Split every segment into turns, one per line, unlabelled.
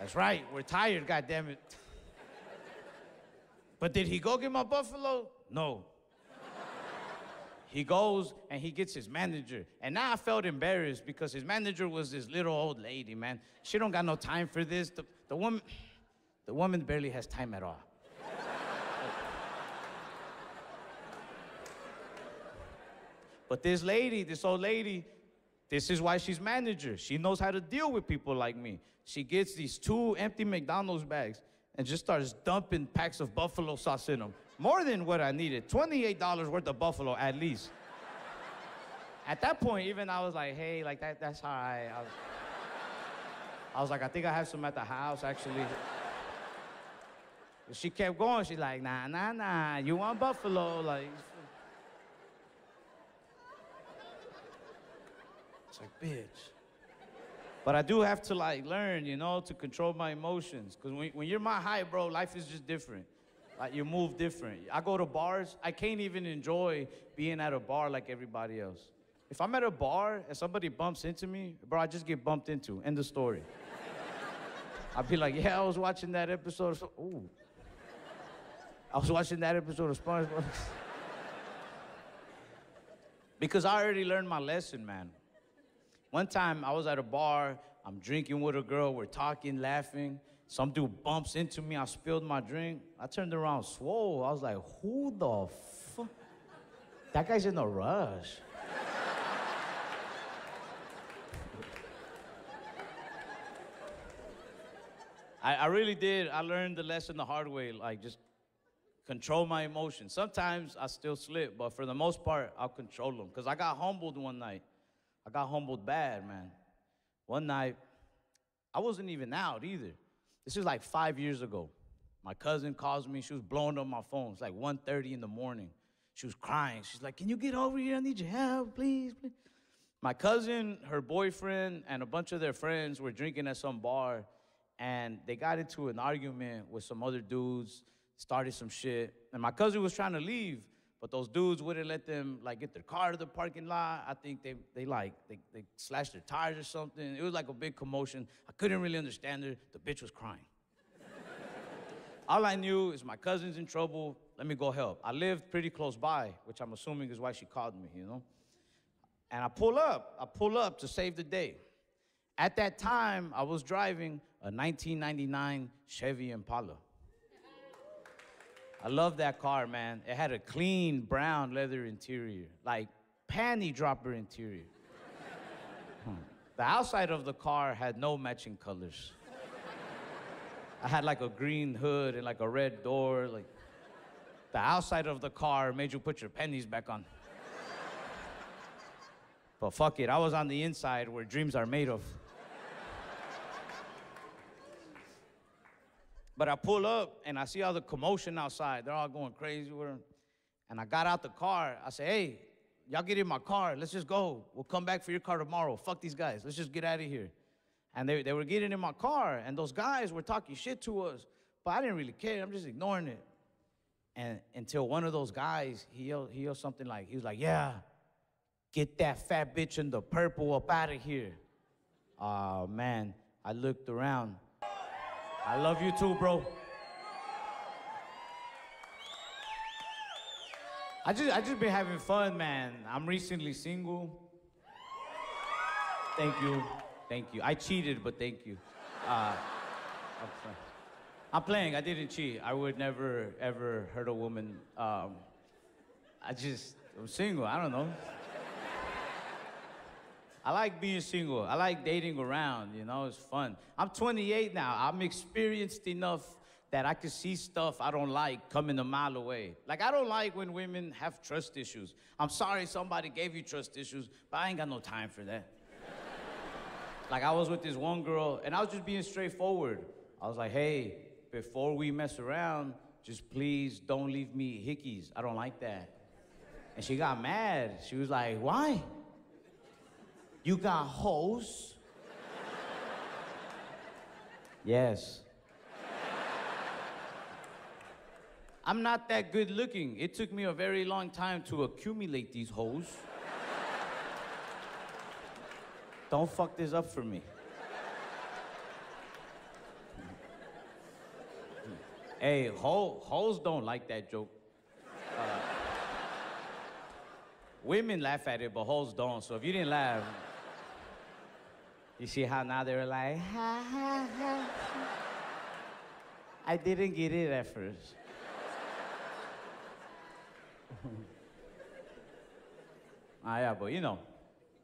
That's right, we're tired, goddammit. But did he go get my buffalo? No. He goes and he gets his manager. And now I felt embarrassed because his manager was this little old lady, man. She don't got no time for this. The woman barely has time at all. But this lady, this old lady, this is why she's manager. She knows how to deal with people like me. She gets these 2 empty McDonald's bags and just starts dumping packs of buffalo sauce in them. More than what I needed. $28 worth of buffalo at least. At that point, even I was like, hey, like that's all right. I was like, I think I have some at the house, actually. But she kept going. She's like, nah, you want buffalo? Like, it's like, bitch. But I do have to like learn, you know, to control my emotions. Because when you're my height, bro, life is just different. Like, you move different. I go to bars, I can't even enjoy being at a bar like everybody else. If I'm at a bar and somebody bumps into me, bro, I just get bumped into. End of story. I'd be like, yeah, I was watching that episode of... Ooh. I was watching that episode of SpongeBob. Because I already learned my lesson, man. One time, I was at a bar, I'm drinking with a girl, we're talking, laughing. Some dude bumps into me, I spilled my drink. I turned around, swole. I was like, who the fuck? That guy's in a rush. I really did. I learned the lesson the hard way, like just control my emotions. Sometimes I still slip, but for the most part, I'll control them. Because I got humbled one night. I got humbled bad, man. One night, I wasn't even out either. This is like 5 years ago. My cousin calls me. She was blowing up my phone. It's like 1:30 in the morning. She was crying. She's like, can you get over here? I need your help, please, please. My cousin, her boyfriend, and a bunch of their friends were drinking at some bar, and they got into an argument with some other dudes, started some shit, and my cousin was trying to leave, but those dudes wouldn't let them like get their car to the parking lot. I think they slashed their tires or something. It was like a big commotion. I couldn't really understand her. The bitch was crying. All I knew is my cousin's in trouble. Let me go help. I lived pretty close by, which I'm assuming is why she called me, you know? And I pull up to save the day. At that time, I was driving a 1999 Chevy Impala. I love that car, man. It had a clean brown leather interior, like panty dropper interior. The outside of the car had no matching colors. I had like a green hood and like a red door. Like, the outside of the car made you put your pennies back on. But fuck it, I was on the inside where dreams are made of. But I pull up and I see all the commotion outside. They're all going crazy with her. And I got out the car. I said, hey, y'all get in my car. Let's just go. We'll come back for your car tomorrow. Fuck these guys. Let's just get out of here. And they were getting in my car, and those guys were talking shit to us. But I didn't really care. I'm just ignoring it. And until one of those guys, he yelled something like, he was like, yeah, get that fat bitch in the purple up out of here. Oh, man. I looked around. I love you too, bro. I just been having fun, man. I'm recently single. Thank you. Thank you. I cheated, but thank you. I'm playing. I didn't cheat. I would never, ever hurt a woman. I'm single. I don't know. I like being single. I like dating around, you know, it's fun. I'm 28 now. I'm experienced enough that I can see stuff I don't like coming a mile away. Like, I don't like when women have trust issues. I'm sorry somebody gave you trust issues, but I ain't got no time for that. Like, I was with this one girl, and I was just being straightforward. I was like, hey, before we mess around, just please don't leave me hickeys. I don't like that. And she got mad. She was like, why? You got hoes? Yes. I'm not that good looking. It took me a very long time to accumulate these hoes. Don't fuck this up for me. Hey, hoes don't like that joke. Women laugh at it, but hoes don't. So if you didn't laugh, you see how now they're like, ha, ha, ha. I didn't get it at first. Yeah, but you know,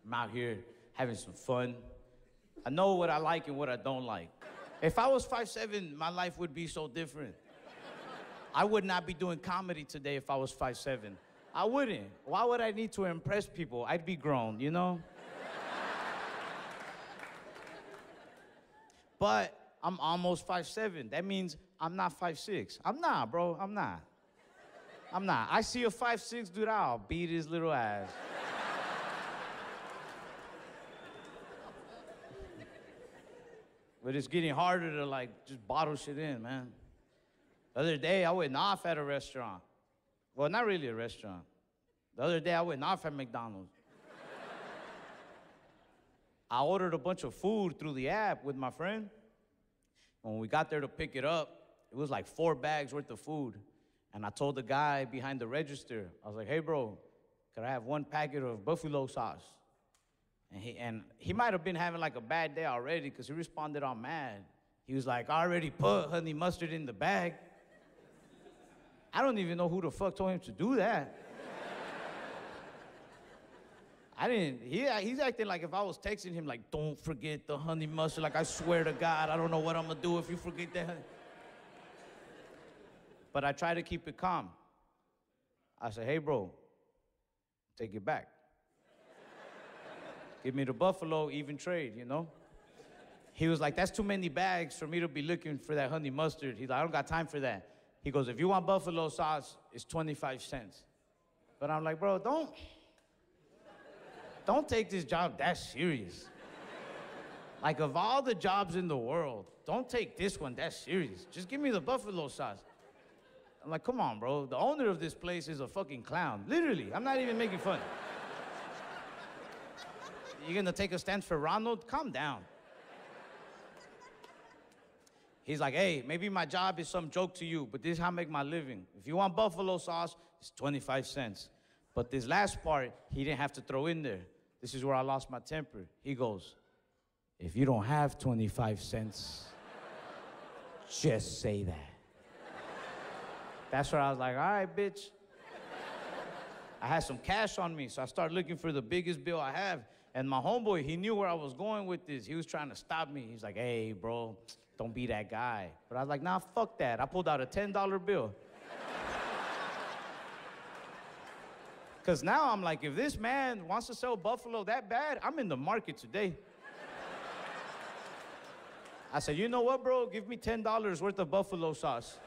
I'm out here having some fun. I know what I like and what I don't like. If I was 5'7", my life would be so different. I would not be doing comedy today if I was 5'7". I wouldn't. Why would I need to impress people? I'd be grown, you know? But I'm almost 5'7". That means I'm not 5'6". I'm not, bro. I'm not. I see a 5'6" dude, I'll beat his little ass. But it's getting harder to, like, just bottle shit in, man. The other day, I went off at a restaurant. Well, not really a restaurant. The other day, I went off at McDonald's. I ordered a bunch of food through the app with my friend. When we got there to pick it up, it was like 4 bags worth of food. And I told the guy behind the register, I was like, hey, bro, could I have 1 packet of buffalo sauce? And he might have been having like a bad day already because he responded all mad. He was like, I already put honey mustard in the bag. I don't even know who the fuck told him to do that. I didn't, he's acting like if I was texting him like, don't forget the honey mustard. Like, I swear to God, I don't know what I'm gonna do if you forget that. But I try to keep it calm. I said, hey, bro, take it back. Give me the buffalo, even trade, you know? He was like, that's too many bags for me to be looking for that honey mustard. He's like, I don't got time for that. He goes, if you want buffalo sauce, it's 25 cents. But I'm like, bro, don't take this job that serious. Like, of all the jobs in the world, don't take this one that serious. Just give me the buffalo sauce. I'm like, come on, bro. The owner of this place is a fucking clown. Literally, I'm not even making fun. You're gonna take a stand for Ronald? Calm down. He's like, hey, maybe my job is some joke to you, but this is how I make my living. If you want buffalo sauce, it's 25 cents. But this last part, he didn't have to throw in there. This is where I lost my temper. He goes, if you don't have 25 cents, just say that. That's where I was like, all right, bitch. I had some cash on me, so I started looking for the biggest bill I have. And my homeboy, he knew where I was going with this. He was trying to stop me. He's like, hey, bro, don't be that guy. But I was like, nah, fuck that. I pulled out a $10 bill. Because now I'm like, if this man wants to sell buffalo that bad, I'm in the market today. I said, you know what, bro? Give me $10 worth of buffalo sauce.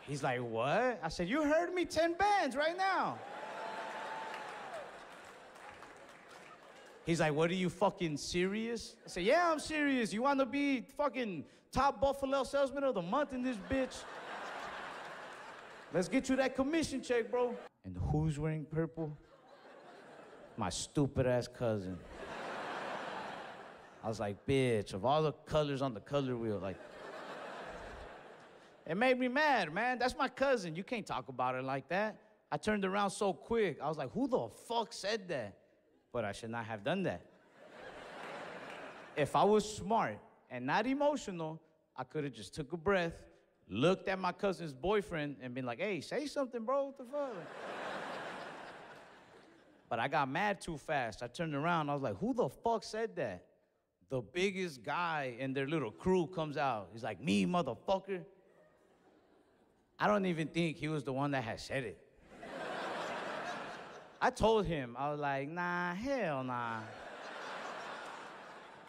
He's like, what? I said, you heard me, 10 bands right now. He's like, what, are you fucking serious? I said, yeah, I'm serious. You want to be fucking top buffalo salesman of the month in this bitch? Let's get you that commission check, bro. And who's wearing purple? My stupid ass cousin. I was like, bitch, of all the colors on the color wheel, like, it made me mad, man. That's my cousin. You can't talk about her like that. I turned around so quick. I was like, who the fuck said that? But I should not have done that. If I was smart and not emotional, I could have just took a breath, looked at my cousin's boyfriend, and been like, hey, say something, bro, what the fuck? But I got mad too fast. I turned around, I was like, who the fuck said that? The biggest guy in their little crew comes out. He's like, me, motherfucker. I don't even think he was the one that had said it. I told him, I was like, nah, hell nah.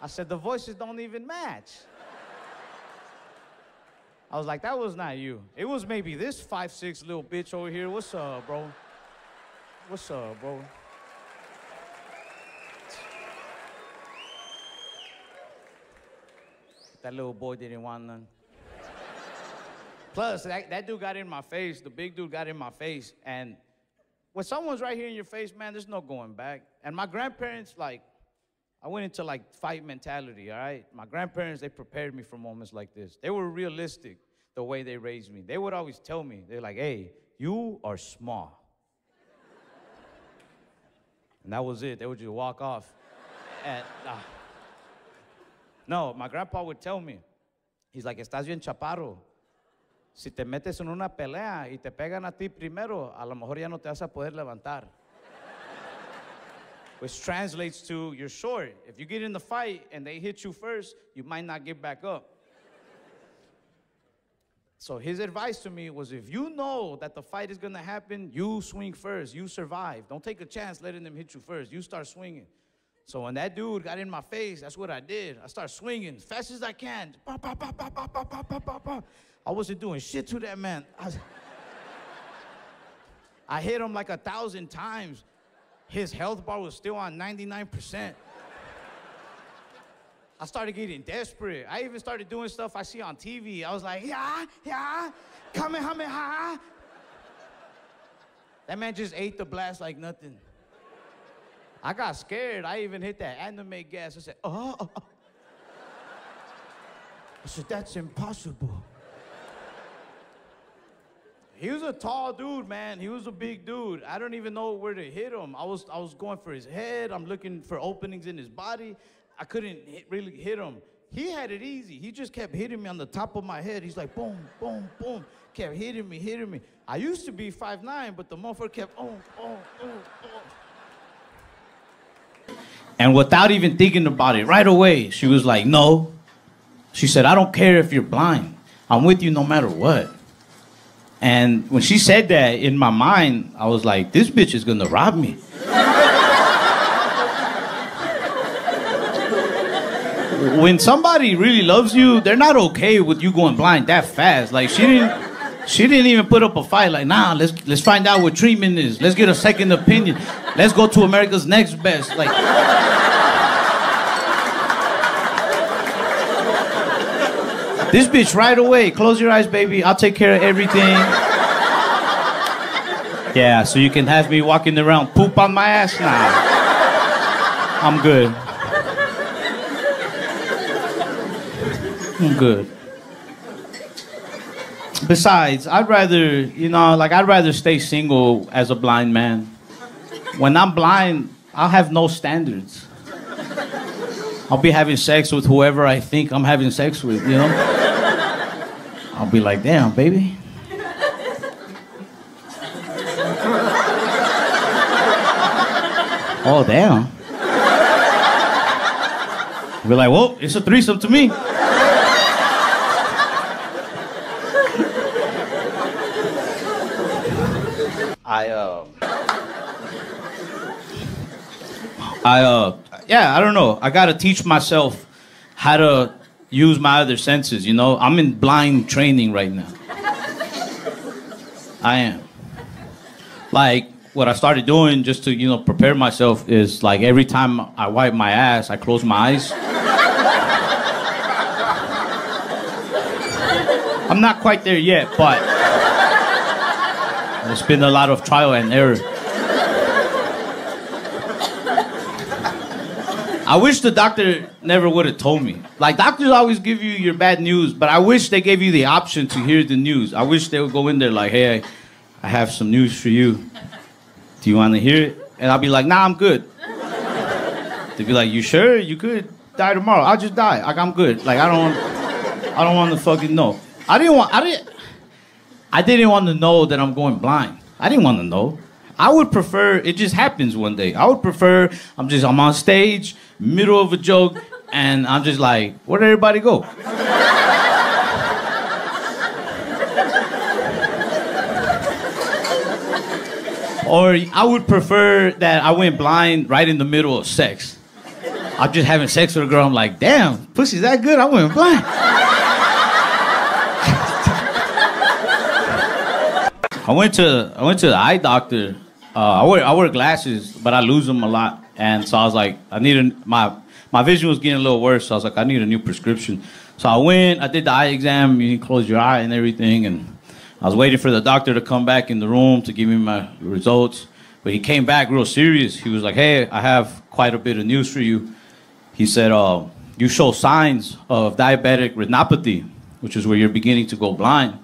I said, the voices don't even match. I was like, that was not you. It was maybe this 5'6" little bitch over here. What's up, bro? What's up, bro? That little boy didn't want none. Plus, that dude got in my face. The big dude got in my face. And when someone's right here in your face, man, there's no going back. And my grandparents, like, I went into, like, fight mentality, all right? My grandparents, they prepared me for moments like this. They were realistic. the way they raised me. They would always tell me, they're like, hey, you are small. And that was it. They would just walk off. And, no, my grandpa would tell me, he's like, estás bien chaparro. Si te metes en una pelea y te pegan a ti primero, a lo mejor ya no te vas a poder levantar. Which translates to, you're short. If you get in the fight and they hit you first, you might not get back up. So his advice to me was, if you know that the fight is gonna happen, you swing first, you survive. Don't take a chance letting them hit you first. You start swinging. So when that dude got in my face, that's what I did. I started swinging as fast as I can. Bah, bah, bah, bah, bah, bah, bah, bah, bah, bah. I wasn't doing shit to that man. I hit him like 1,000 times. His health bar was still on 99%. I started getting desperate. I even started doing stuff I see on TV. I was like, yeah, Kamehameha. That man just ate the blast like nothing. I got scared. I even hit that anime gas. I said, oh. I said, that's impossible. He was a tall dude, man. He was a big dude. I don't even know where to hit him. I was going for his head. I'm looking for openings in his body. I couldn't really hit him. He had it easy. He just kept hitting me on the top of my head. He's like, boom, boom, boom. Kept hitting me. I used to be 5'9", but the motherfucker kept, oh. And without even thinking about it, right away, she was like, no. She said, I don't care if you're blind. I'm with you no matter what. And when she said that, in my mind, I was like, this bitch is gonna rob me. When somebody really loves you, they're not okay with you going blind that fast. Like, she didn't even put up a fight. Like, nah, let's find out what treatment is. Let's get a second opinion. Let's go to America's Next Best. Like, this bitch right away, close your eyes, baby. I'll take care of everything. Yeah, so you can have me walking around poop on my ass? Nah, I'm good. I'm good. Besides, I'd rather stay single as a blind man. When I'm blind, I'll have no standards. I'll be having sex with whoever I think I'm having sex with, you know? I'll be like, damn, baby. Oh, damn. I'll be like, well, it's a threesome to me. I don't know. I gotta teach myself how to use my other senses, you know? I'm in blind training right now. I am. Like, what I started doing just to, you know, prepare myself is, like, every time I wipe my ass, I close my eyes. I'm not quite there yet, but it's been a lot of trial and error. I wish the doctor never would have told me. Like, doctors always give you your bad news, but I wish they gave you the option to hear the news. I wish they would go in there like, hey, I have some news for you. Do you want to hear it? And I'll be like, nah, I'm good. They'd be like, you sure? You could die tomorrow. I'll just die. Like, I'm good. Like, I don't want to fucking know. I didn't want to know that I'm going blind. I didn't want to know. I would prefer it just happens one day. I would prefer I'm on stage, middle of a joke, and I'm just like, where'd everybody go? Or I would prefer that I went blind right in the middle of sex. I'm just having sex with a girl. I'm like, damn, pussy's that good? I went blind. I went to the eye doctor. I wear glasses, but I lose them a lot, and so I was like, my vision was getting a little worse. So I was like, I need a new prescription. So I went, I did the eye exam. You close your eye and everything, and I was waiting for the doctor to come back in the room to give me my results. But he came back real serious. He was like, hey, I have quite a bit of news for you. He said, you show signs of diabetic retinopathy. which is where you're beginning to go blind.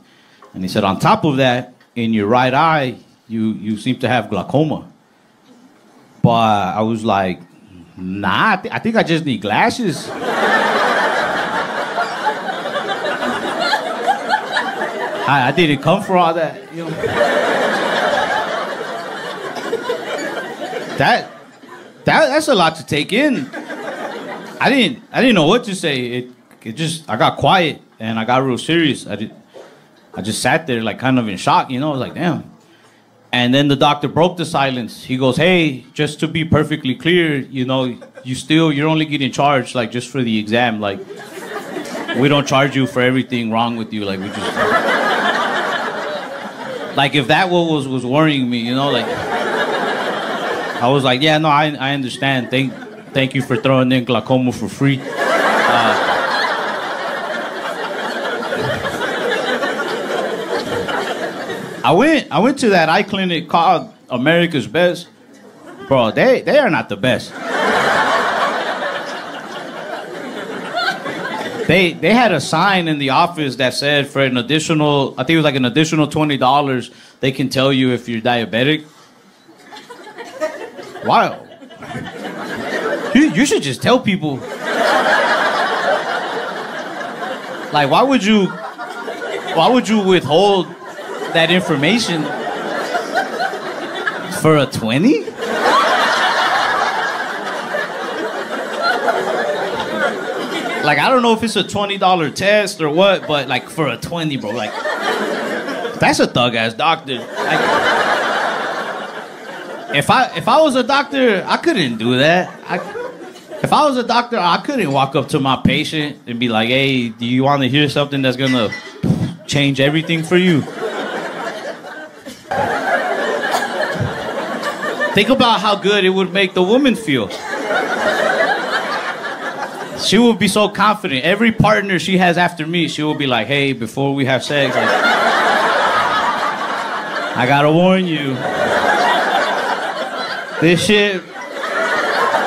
And he said, on top of that, in your right eye, you seem to have glaucoma. But I was like, nah, I think I just need glasses. I didn't come for all that, you know. That's a lot to take in. I didn't know what to say. I got quiet and I got real serious. I just sat there like kind of in shock, you know. I was like, damn. And then the doctor broke the silence. He goes, hey, just to be perfectly clear, you know, you're only getting charged like just for the exam. Like, we don't charge you for everything wrong with you. Like, we just, like if that was worrying me, you know, like, I was like, yeah, no, I understand. Thank you for throwing in glaucoma for free. I went to that eye clinic called America's Best. Bro, they are not the best. They had a sign in the office that said for an additional, I think it was like an additional $20, they can tell you if you're diabetic. Wow. You should just tell people. Like, why would you withhold that information for a 20? Like, I don't know if it's a $20 test or what, but like for a 20, bro, like, that's a thug-ass doctor. Like, if I was a doctor, I couldn't do that. If I was a doctor, I couldn't walk up to my patient and be like, hey, do you want to hear something that's gonna change everything for you? Think about how good it would make the woman feel. She would be so confident. Every partner she has after me, she will be like, hey, before we have sex, like, I gotta warn you. This shit,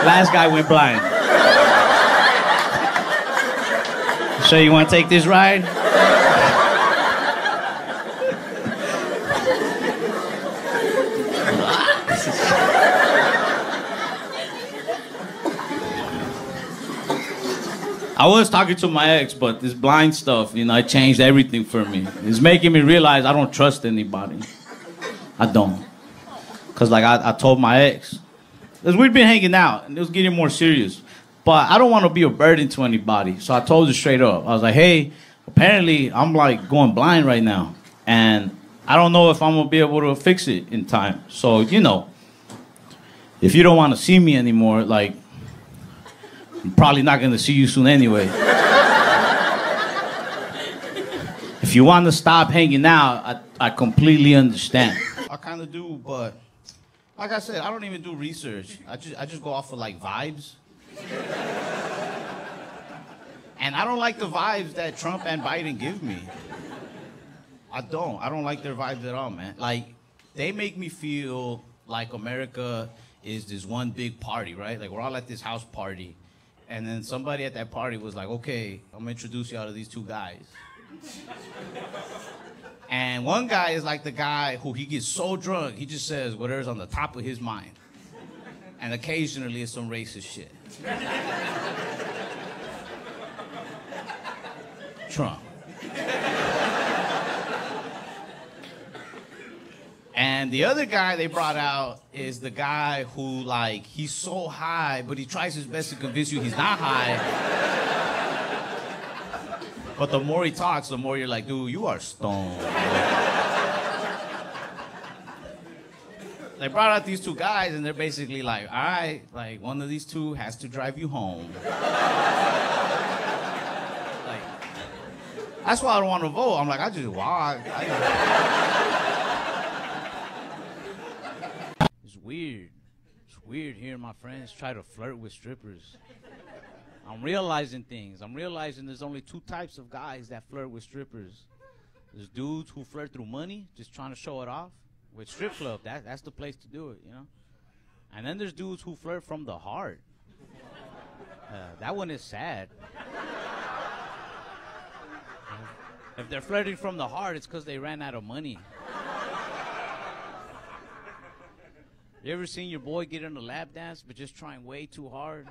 last guy went blind. So you wanna take this ride? I was talking to my ex, but this blind stuff, you know, it changed everything for me. It's making me realize I don't trust anybody. I don't. Because, like, I told my ex, because we'd been hanging out, and it was getting more serious. But I don't want to be a burden to anybody. So I told her straight up. I was like, hey, apparently I'm, like, going blind right now. And I don't know if I'm going to be able to fix it in time. So, you know, if you don't want to see me anymore, like, I'm probably not going to see you soon anyway. If you want to stop hanging out, I completely understand. I kind of do, but like I said, I don't even do research. I just go off of like vibes. And I don't like the vibes that Trump and Biden give me. I don't like their vibes at all, man. Like, they make me feel like America is this one big party, right? Like, we're all at this house party. And then somebody at that party was like, okay, I'm gonna introduce y'all to these two guys. And one guy is like the guy who he gets so drunk, he just says whatever's on the top of his mind. And occasionally it's some racist shit. Trump. And the other guy they brought out is the guy who, like, he's so high, but he tries his best to convince you he's not high. But the more he talks, the more you're like, dude, you are stoned. They brought out these two guys, and they're basically like, all right, like, one of these two has to drive you home. Like, that's why I don't want to vote. I'm like, I just walk. Weird. It's weird hearing my friends try to flirt with strippers. I'm realizing things. I'm realizing there's only two types of guys that flirt with strippers. There's dudes who flirt through money, just trying to show it off. With strip club, that's the place to do it, you know? And then there's dudes who flirt from the heart. That one is sad. If they're flirting from the heart, it's because they ran out of money. You ever seen your boy get in a lap dance but just trying way too hard?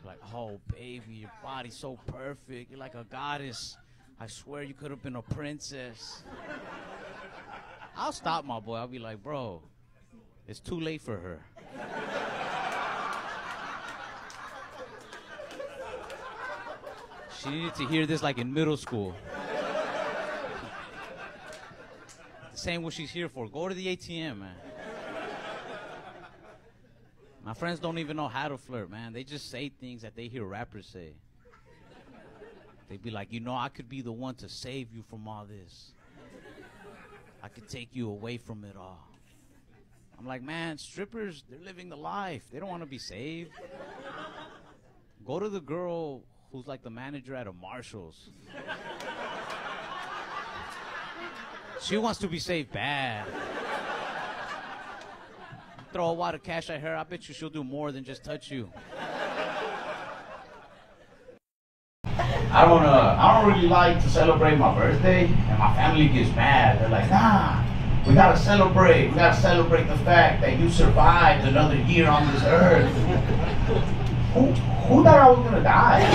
Like, oh, baby, your body's so perfect. You're like a goddess. I swear you could have been a princess. I'll stop my boy. I'll be like, bro, it's too late for her. She needed to hear this like in middle school. Saying what she's here for. Go to the ATM, man. My friends don't even know how to flirt, man. They just say things that they hear rappers say. They be like, you know, I could be the one to save you from all this. I could take you away from it all. I'm like, man, strippers, they're living the life. They don't want to be saved. Go to the girl who's like the manager at a Marshall's. She wants to be saved bad. Throw a wad of cash at her, I bet you she'll do more than just touch you. I don't really like to celebrate my birthday, and my family gets mad. They're like, nah, we gotta celebrate. We gotta celebrate the fact that you survived another year on this earth. Who thought I was gonna die?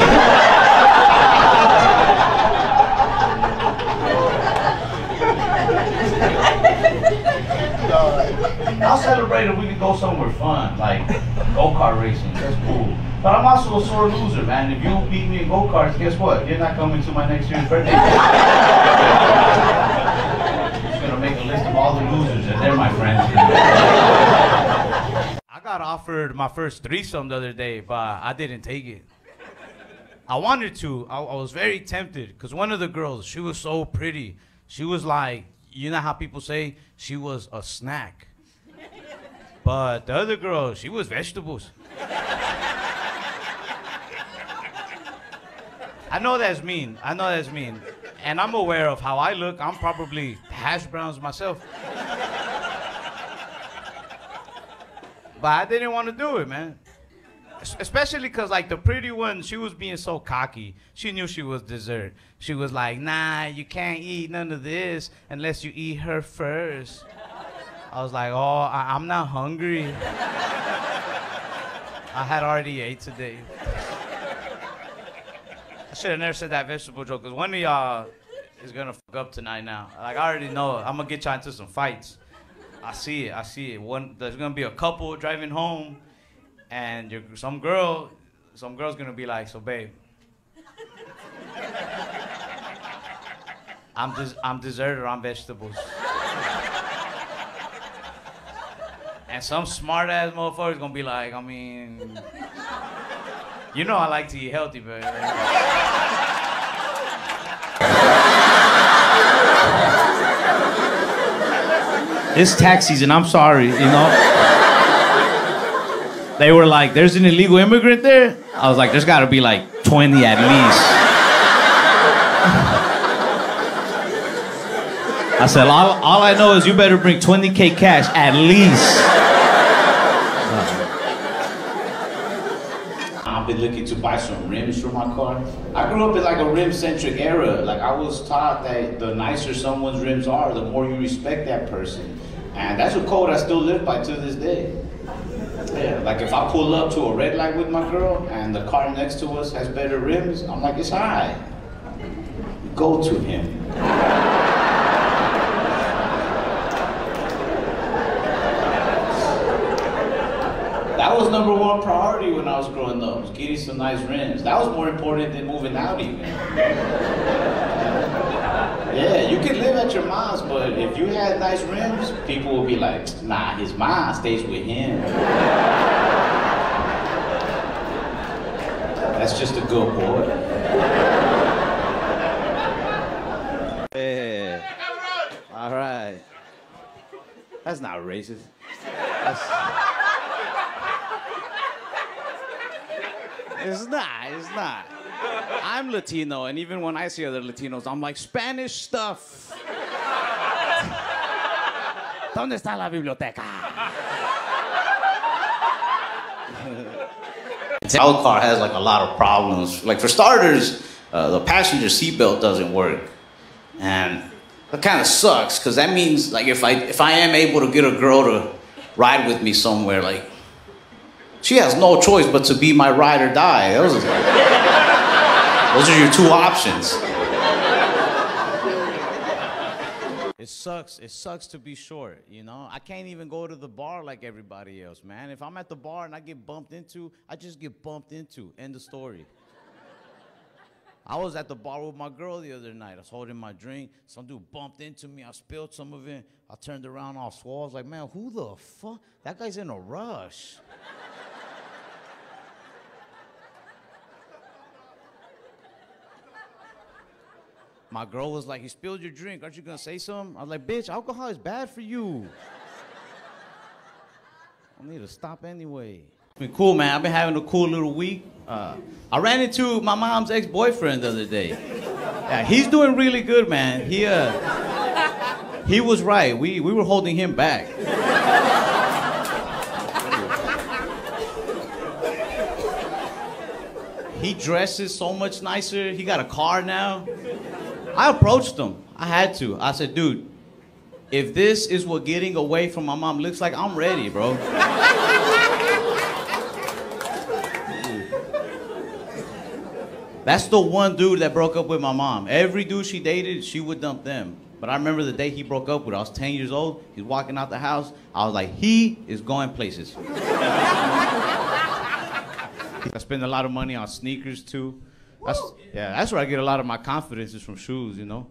I'll celebrate if we can go somewhere fun, like go-kart racing. That's cool. But I'm also a sore loser, man. If you beat me in go-karts, guess what? You're not coming to my next year's birthday. I'm just gonna make a list of all the losers, and they're my friends. I got offered my first threesome the other day, but I didn't take it. I wanted to. I was very tempted, because one of the girls, she was so pretty. She was like, you know how people say she was a snack? But the other girl, she was vegetables. I know that's mean. I know that's mean. And I'm aware of how I look. I'm probably hash browns myself. But I didn't want to do it, man. Especially because, like, the pretty one, she was being so cocky. She knew she was dessert. She was like, nah, you can't eat none of this unless you eat her first. I was like, oh, I'm not hungry. I had already ate today. I should have never said that vegetable joke, because one of y'all is going to fuck up tonight now. Like, I already know. I'm going to get y'all into some fights. I see it. There's going to be a couple driving home, and some girl's going to be like, so, babe, I'm dessert or I'm vegetables. And some smart-ass motherfucker's gonna be like, I mean, you know I like to eat healthy, but... It's tax season, I'm sorry, you know? They were like, there's an illegal immigrant there? I was like, there's gotta be like 20 at least. I said, all I know is you better bring 20K cash at least. I've been looking to buy some rims for my car. I grew up in like a rim-centric era. Like, I was taught that the nicer someone's rims are, the more you respect that person. And that's a code I still live by to this day. Yeah, like if I pull up to a red light with my girl and the car next to us has better rims, I'm like, it's all right. Go to him. That was number one priority when I was growing up, was getting some nice rims. That was more important than moving out even. Yeah, you can live at your mom's, but if you had nice rims, people would be like, nah, his mom stays with him. That's just a good boy. Yeah. All right. That's not racist. It's not. I'm Latino, and even when I see other Latinos, I'm like, Spanish stuff. ¿Dónde está la biblioteca? Our car has like a lot of problems. Like, for starters, the passenger seatbelt doesn't work. And that kind of sucks, because that means, like, if I am able to get a girl to ride with me somewhere, like, she has no choice but to be my ride or die. Those are your two options. It sucks to be short, you know? I can't even go to the bar like everybody else, man. If I'm at the bar and I get bumped into, I just get bumped into. End of story. I was at the bar with my girl the other night. I was holding my drink. Some dude bumped into me. I spilled some of it. I turned around all swole. I was like, man, who the fuck? That guy's in a rush. My girl was like, you spilled your drink. Aren't you going to say something? I was like, bitch, alcohol is bad for you. I need to stop anyway. It's been cool, man. I've been having a cool little week. I ran into my mom's ex-boyfriend the other day. Yeah, he's doing really good, man. He was right. We were holding him back. He dresses so much nicer. He got a car now. I approached him. I had to. I said, dude, if this is what getting away from my mom looks like, I'm ready, bro. That's the one dude that broke up with my mom. Every dude she dated, she would dump them. But I remember the day he broke up with her. I was 10 years old. He's walking out the house. I was like, he is going places. I spend a lot of money on sneakers, too. That's where I get a lot of my confidence is from shoes, you know?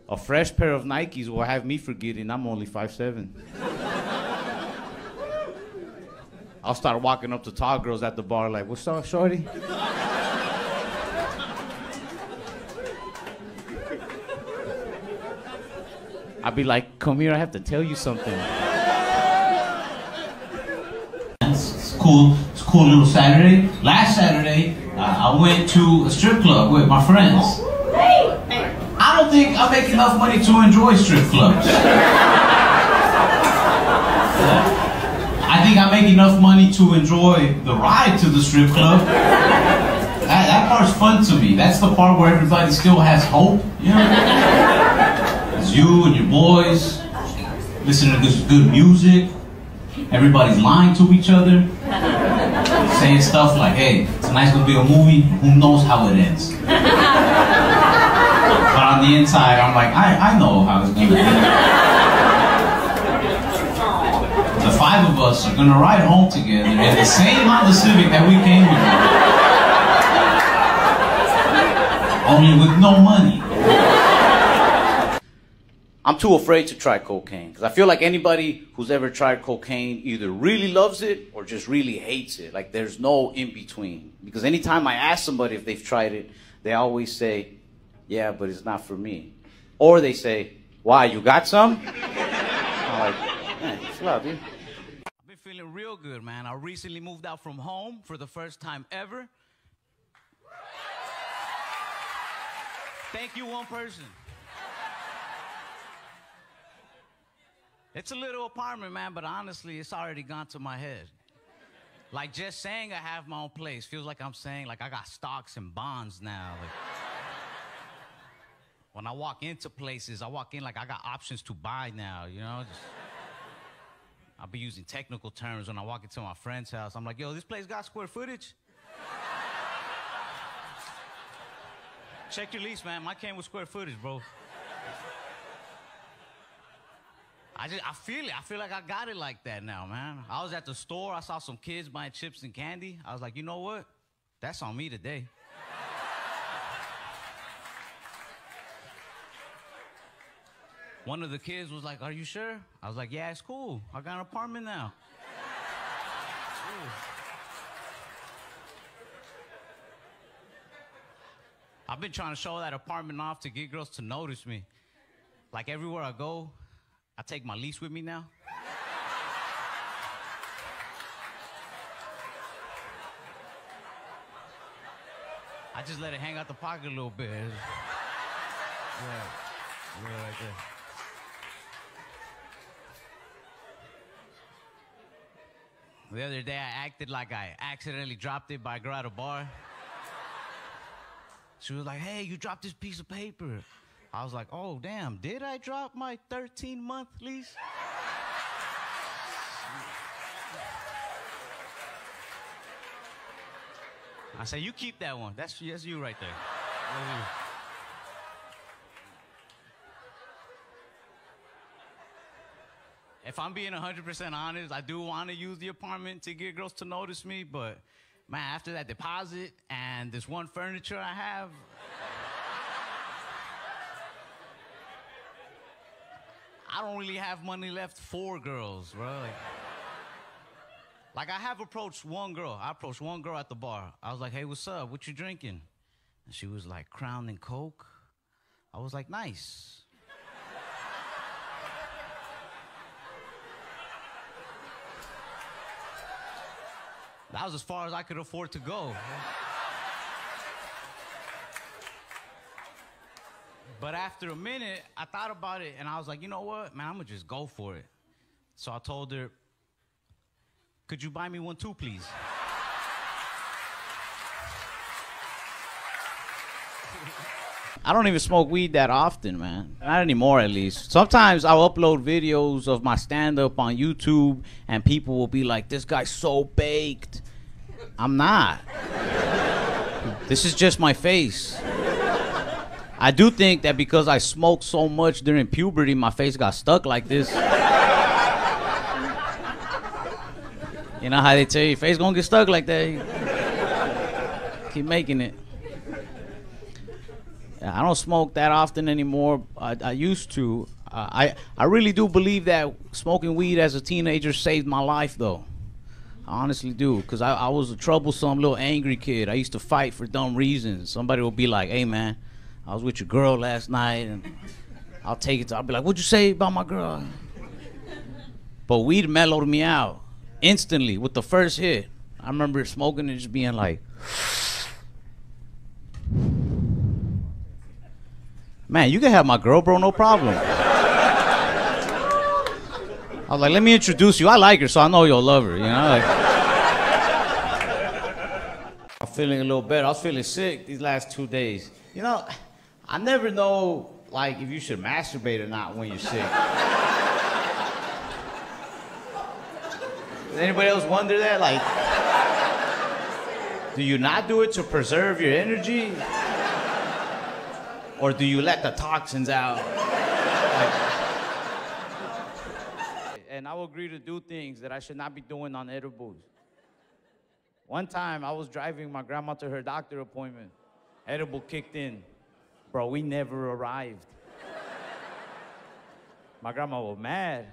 A fresh pair of Nikes will have me forgetting I'm only 5'7". I'll start walking up to tall girls at the bar like, what's up, shorty? I'd be like, come here, I have to tell you something. It's a cool little Saturday. Last Saturday, I went to a strip club with my friends. I don't think I make enough money to enjoy strip clubs. I think I make enough money to enjoy the ride to the strip club. That part's fun to me. That's the part where everybody still has hope, you know? It's you and your boys, listening to good music. Everybody's lying to each other. Saying stuff like, hey, tonight's gonna be a movie, who knows how it ends. But on the inside, I'm like, I know how it's gonna end. The five of us are gonna ride home together in the same Honda Civic that we came here. Only with no money. I'm too afraid to try cocaine, because I feel like anybody who's ever tried cocaine either really loves it or just really hates it. Like, there's no in-between. Because anytime I ask somebody if they've tried it, they always say, yeah, but it's not for me. Or they say, why, you got some? I'm like, man, chill out, dude. I've been feeling real good, man. I recently moved out from home for the first time ever. Thank you, one person. It's a little apartment, man, but honestly, it's already gone to my head. Like, just saying I have my own place feels like I'm saying, like, I got stocks and bonds now. Like, when I walk into places, I walk in like I got options to buy now, you know? I'll be using technical terms when I walk into my friend's house. I'm like, yo, this place got square footage? Check your lease, man. Mine came with square footage, bro. I feel it. I feel like I got it like that now, man. I was at the store. I saw some kids buying chips and candy. I was like, you know what? That's on me today. One of the kids was like, are you sure? I was like, yeah, it's cool. I got an apartment now. I've been trying to show that apartment off to get girls to notice me. Like, everywhere I go, I take my lease with me now. I just let it hang out the pocket a little bit. Yeah, right there. The other day, I acted like I accidentally dropped it by a girl at a bar. She was like, hey, you dropped this piece of paper. I was like, oh, damn, did I drop my 13-month lease? I said, you keep that one. That's you right there. If I'm being 100% honest, I do want to use the apartment to get girls to notice me, but man, after that deposit and this one furniture I have, I don't really have money left for girls, bro. Like I have approached one girl. I approached one girl at the bar. I was like, hey, what's up? What you drinking? And she was like, Crown and Coke. I was like, nice. That was as far as I could afford to go. But after a minute, I thought about it, and I was like, you know what? Man, I'm going to just go for it. So I told her, could you buy me one too, please? I don't even smoke weed that often, man. Not anymore, at least. Sometimes I'll upload videos of my stand-up on YouTube, and people will be like, this guy's so baked. I'm not. This is just my face. I do think that because I smoked so much during puberty, my face got stuck like this. You know how they tell you, your face gonna get stuck like that. Keep making it. I don't smoke that often anymore. I used to. I really do believe that smoking weed as a teenager saved my life, though. I honestly do, because I was a troublesome little angry kid. I used to fight for dumb reasons. Somebody would be like, hey, man, I was with your girl last night, and I'll be like, what'd you say about my girl? But weed mellowed me out instantly with the first hit. I remember smoking and just being like, man, you can have my girl, bro, no problem. I was like, let me introduce you. I like her, so I know you'll love her, you know? Like, I'm feeling a little better. I was feeling sick these last 2 days. You know, I never know, like, if you should masturbate or not when you're sick. Does anybody else wonder that? Like, do you not do it to preserve your energy? Or do you let the toxins out? And I will agree to do things that I should not be doing on edibles. One time, I was driving my grandma to her doctor appointment. Edible kicked in. Bro, we never arrived. My grandma was mad.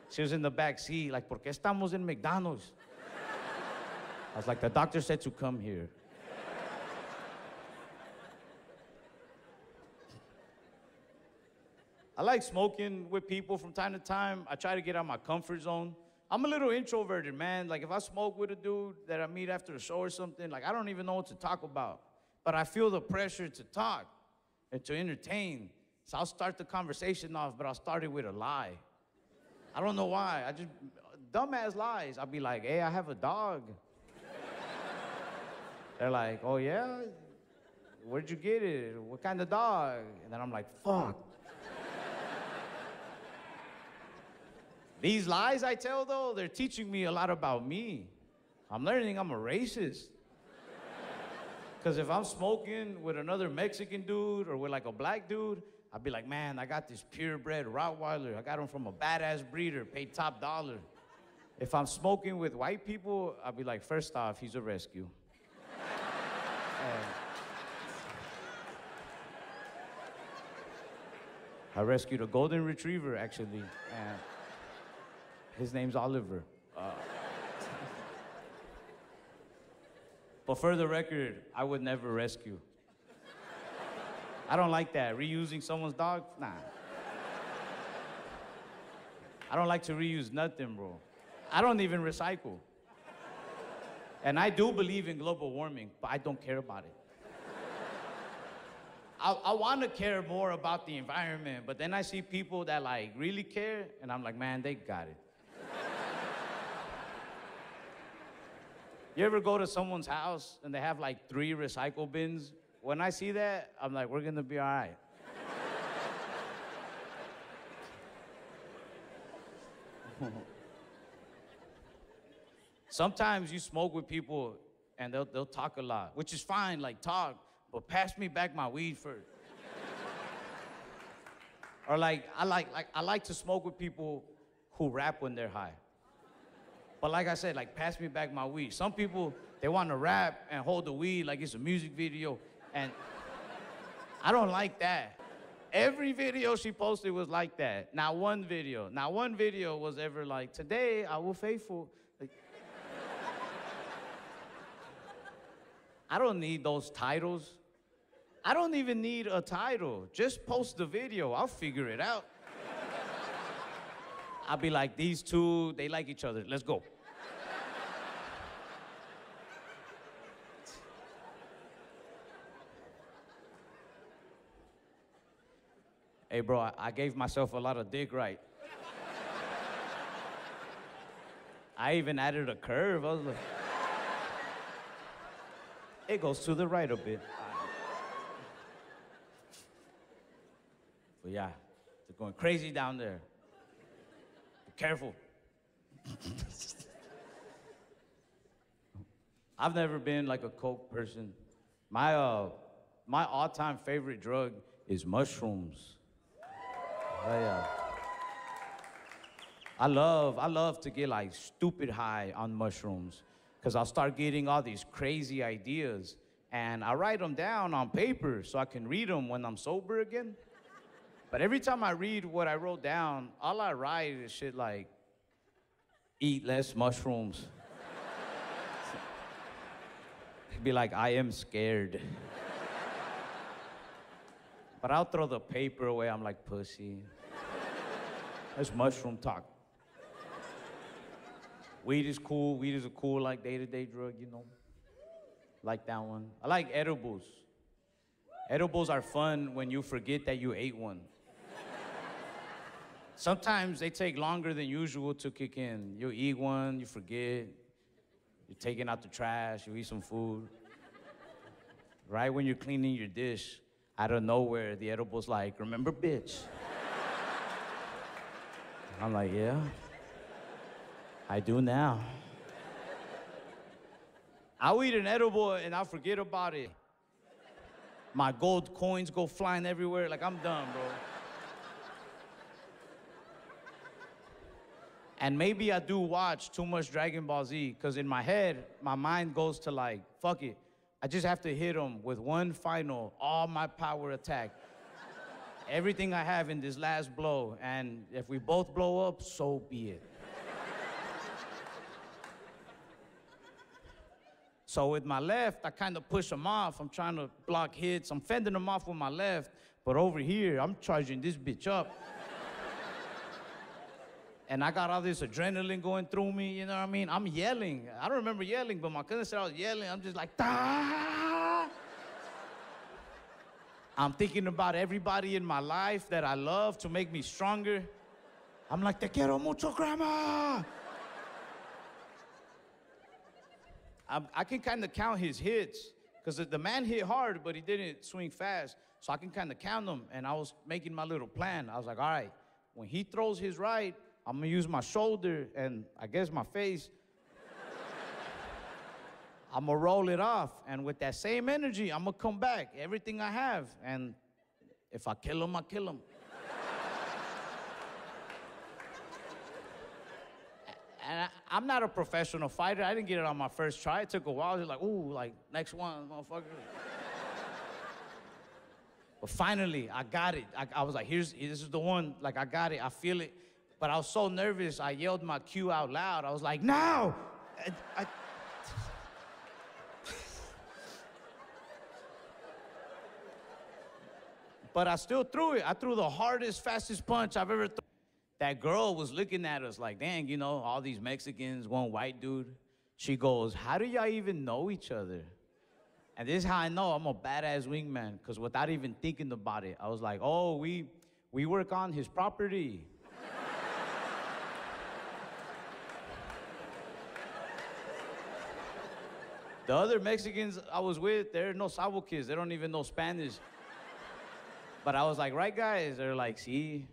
She was in the back seat, like, ¿por qué estamos en McDonald's? I was like, the doctor said to come here. I like smoking with people from time to time. I try to get out of my comfort zone. I'm a little introverted, man. Like, if I smoke with a dude that I meet after a show or something, like, I don't even know what to talk about. But I feel the pressure to talk and to entertain. So I'll start the conversation off, but I'll start it with a lie. I don't know why. I just, dumbass lies. I'll be like, hey, I have a dog. They're like, oh, yeah? Where'd you get it? What kind of dog? And then I'm like, fuck. These lies I tell, though, they're teaching me a lot about me. I'm learning I'm a racist. Because if I'm smoking with another Mexican dude or with like a black dude, I'd be like, man, I got this purebred Rottweiler. I got him from a badass breeder, paid top dollar. If I'm smoking with white people, I'd be like, first off, he's a rescue. I rescued a golden retriever, actually. And his name's Oliver. But for the record, I would never rescue. I don't like that. Reusing someone's dog? Nah. I don't like to reuse nothing, bro. I don't even recycle. And I do believe in global warming, but I don't care about it. I want to care more about the environment, but then I see people that like really care, and I'm like, man, they got it. You ever go to someone's house and they have like 3 recycle bins? When I see that, I'm like, we're gonna be all right. Sometimes you smoke with people and they'll talk a lot, which is fine, like talk, but pass me back my weed first. Or I like to smoke with people who rap when they're high. But like I said, like pass me back my weed. Some people, they want to rap and hold the weed like it's a music video, and I don't like that. Every video she posted was like that. Not one video was ever like, today I will faithful. Like, I don't need those titles. I don't even need a title. Just post the video. I'll figure it out. I'll be like, these two, they like each other. Let's go. Hey, bro, I gave myself a lot of dick right. I even added a curve. I was like, it goes to the right a bit. But yeah, they're going crazy down there. Be careful. I've never been like a coke person. My all-time favorite drug is mushrooms. Oh, yeah. I love to get like stupid high on mushrooms, because I'll start getting all these crazy ideas, and I write them down on paper so I can read them when I'm sober again. But every time I read what I wrote down, all I write is shit like, eat less mushrooms. It'd be like, I am scared. But I'll throw the paper away. I'm like, pussy. That's mushroom talk. Weed is cool. Weed is a cool, like, day-to-day drug, you know. Like that one. I like edibles. Edibles are fun when you forget that you ate one. Sometimes they take longer than usual to kick in. You eat one, you forget. You're taking out the trash, you eat some food. Right when you're cleaning your dish, out of nowhere, the edible's like, remember, bitch? I'm like, yeah, I do now. I'll eat an edible and I'll forget about it. My gold coins go flying everywhere, like I'm done, bro. And maybe I do watch too much Dragon Ball Z, because in my head, my mind goes to like, fuck it. I just have to hit him with one final, all my power attack. Everything I have in this last blow, and if we both blow up, so be it. So with my left, I kind of push him off. I'm trying to block hits. I'm fending him off with my left, but over here, I'm charging this bitch up. And I got all this adrenaline going through me, you know what I mean? I'm yelling. I don't remember yelling, but my cousin said I was yelling. I'm just like, ah! I'm thinking about everybody in my life that I love to make me stronger. I'm like, te quiero mucho, grandma! I can kind of count his hits, because the man hit hard, but he didn't swing fast. So I can kind of count them, and I was making my little plan. I was like, all right, when he throws his right, I'm gonna use my shoulder and I guess my face. I'm gonna roll it off, and with that same energy, I'm gonna come back, everything I have, and if I kill him, I kill him. And I'm not a professional fighter. I didn't get it on my first try. It took a while. I was like, ooh, like, next one, motherfucker. But finally, I got it. I was like, this is the one. Like, I got it. I feel it. But I was so nervous, I yelled my cue out loud. I was like, now! But I still threw it. I threw the hardest, fastest punch I've ever thrown. That girl was looking at us like, dang, you know, all these Mexicans, one white dude. She goes, how do y'all even know each other? And this is how I know I'm a badass wingman, because without even thinking about it, I was like, oh, we work on his property. The other Mexicans I was with, they're no sabo kids. They don't even know Spanish. But I was like, right, guys? They're like, sí.